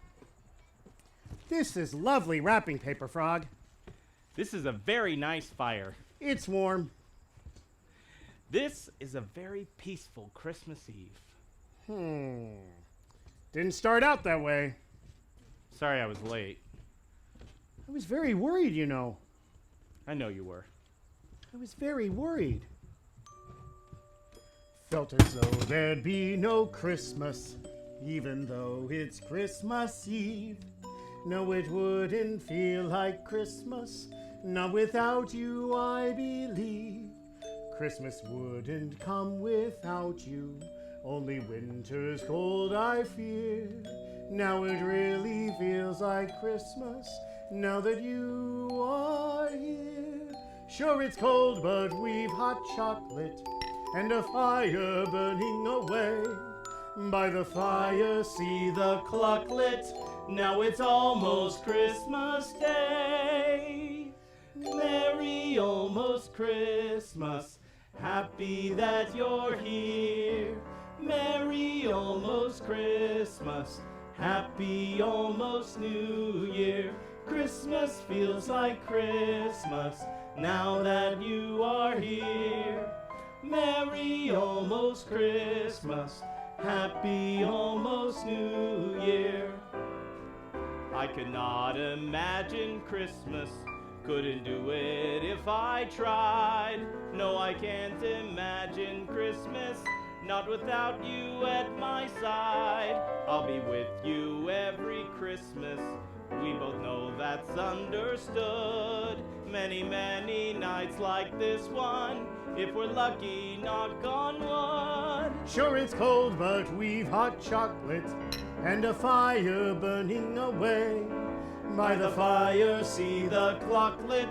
This is lovely wrapping paper, Frog. This is a very nice fire. It's warm. This is a very peaceful Christmas Eve. Didn't start out that way. Sorry I was late. I was very worried, you know. I know you were. I was very worried. Felt as though there'd be no Christmas, even though it's Christmas Eve. No, it wouldn't feel like Christmas, not without you, I believe. Christmas wouldn't come without you, only winter's cold I fear. Now it really feels like Christmas, now that you are here. Sure it's cold, but we've hot chocolate and a fire burning away. By the fire, see the clock lit, now it's almost Christmas Day. Merry almost Christmas, happy that you're here. Merry almost Christmas, happy almost New Year. Christmas feels like Christmas, now that you are here. Merry almost Christmas, happy almost New Year. I could not imagine Christmas Couldn't do it if I tried. No, I can't imagine Christmas not without you at my side. I'll be with you every Christmas. We both know that's understood. Many, many nights like this one. If we're lucky, knock on wood. Sure it's cold, but we've hot chocolate and a fire burning away. By the fire, see the clock lit.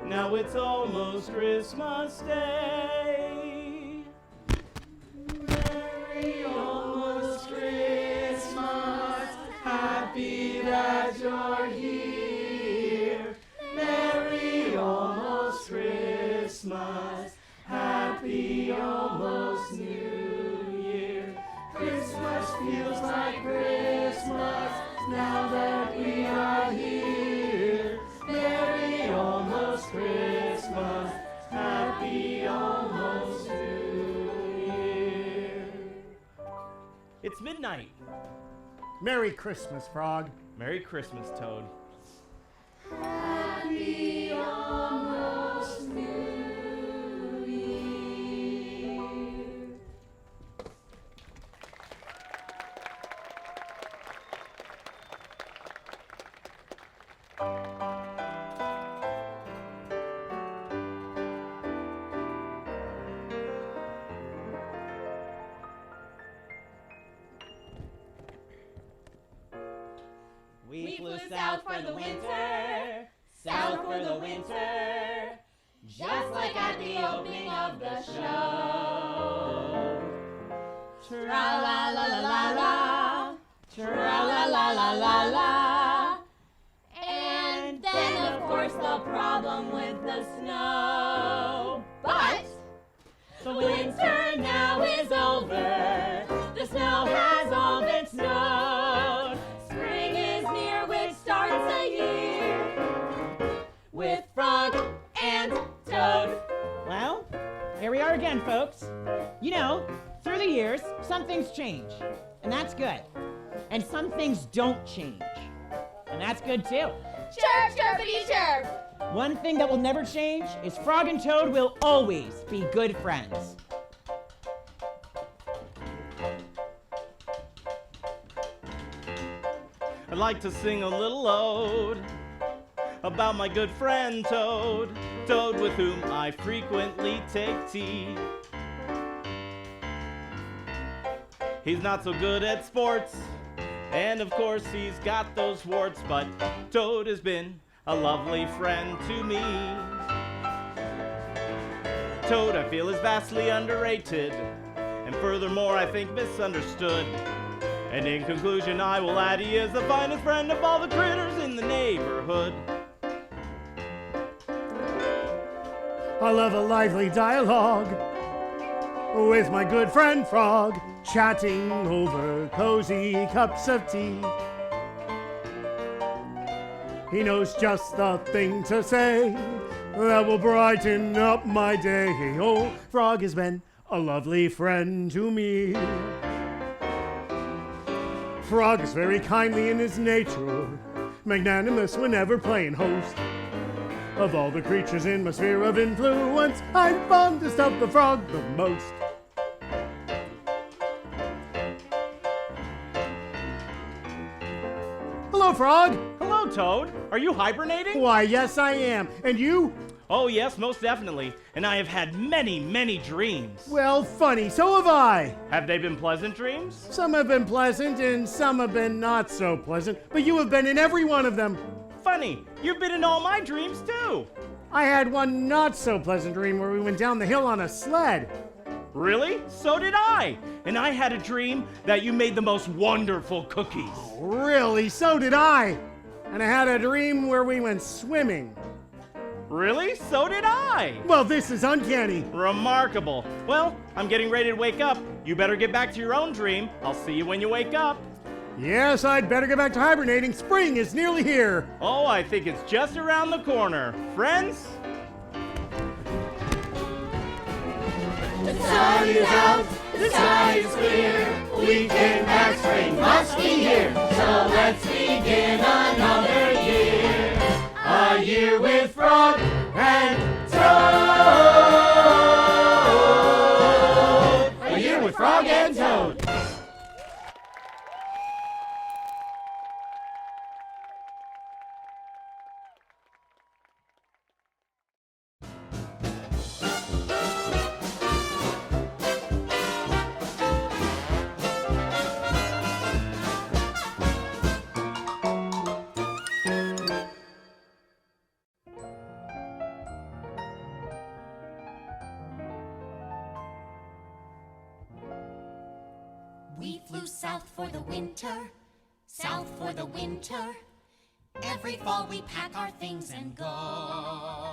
Now it's almost Christmas Day. Merry almost Christmas. Happy that you're here. Merry almost Christmas. Happy almost New Year. Christmas feels like Christmas now that we are here. Merry almost Christmas. Happy almost New Year. It's midnight. Merry Christmas, Frog. Merry Christmas, Toad. Happy almost New Year. We flew south for the winter, south for the winter, just like at the opening of the show. Tra-la-la-la-la-la, tra-la-la-la-la-la. And then, of course, the problem with the snow. But the winter now is over. The snow has all been snowed. Spring is near, which starts a year with Frog and Toad. Well, here we are again, folks. You know, through the years, some things change, and that's good. And some things don't change, and that's good too. Chirp, chirpity chirp. One thing that will never change is Frog and Toad will always be good friends. I'd like to sing a little ode about my good friend Toad, Toad with whom I frequently take tea. He's not so good at sports, and of course he's got those warts, but Toad has been a lovely friend to me. Toad, I feel, is vastly underrated, and furthermore I think misunderstood. And in conclusion, I will add he is the finest friend of all the critters in the neighborhood. I love a lively dialogue with my good friend Frog, chatting over cozy cups of tea. He knows just the thing to say that will brighten up my day. Oh, Frog has been a lovely friend to me. Frog is very kindly in his nature, magnanimous whenever playing host. Of all the creatures in my sphere of influence, I'm fondest of the frog the most. Hello, Frog. Hello, Toad. Are you hibernating? Why, yes, I am. And you? Oh, yes, most definitely. And I have had many, many dreams. Well, funny, so have I. Have they been pleasant dreams? Some have been pleasant and some have been not so pleasant, but you have been in every one of them. Funny, you've been in all my dreams too. I had one not so pleasant dream where we went down the hill on a sled. Really? So did I. And I had a dream that you made the most wonderful cookies. Really? So did I. And I had a dream where we went swimming. Really? So did I. Well, this is uncanny. Remarkable. Well, I'm getting ready to wake up. You better get back to your own dream. I'll see you when you wake up. Yes, I'd better get back to hibernating. Spring is nearly here. Oh, I think it's just around the corner. Friends? The sun is out, the sky is clear. Weekend back, spring must be here. So let's begin another year. A year year with Frog and Toad. A year with Frog and Toad. We flew south for the winter, south for the winter. Every fall we pack our things and go.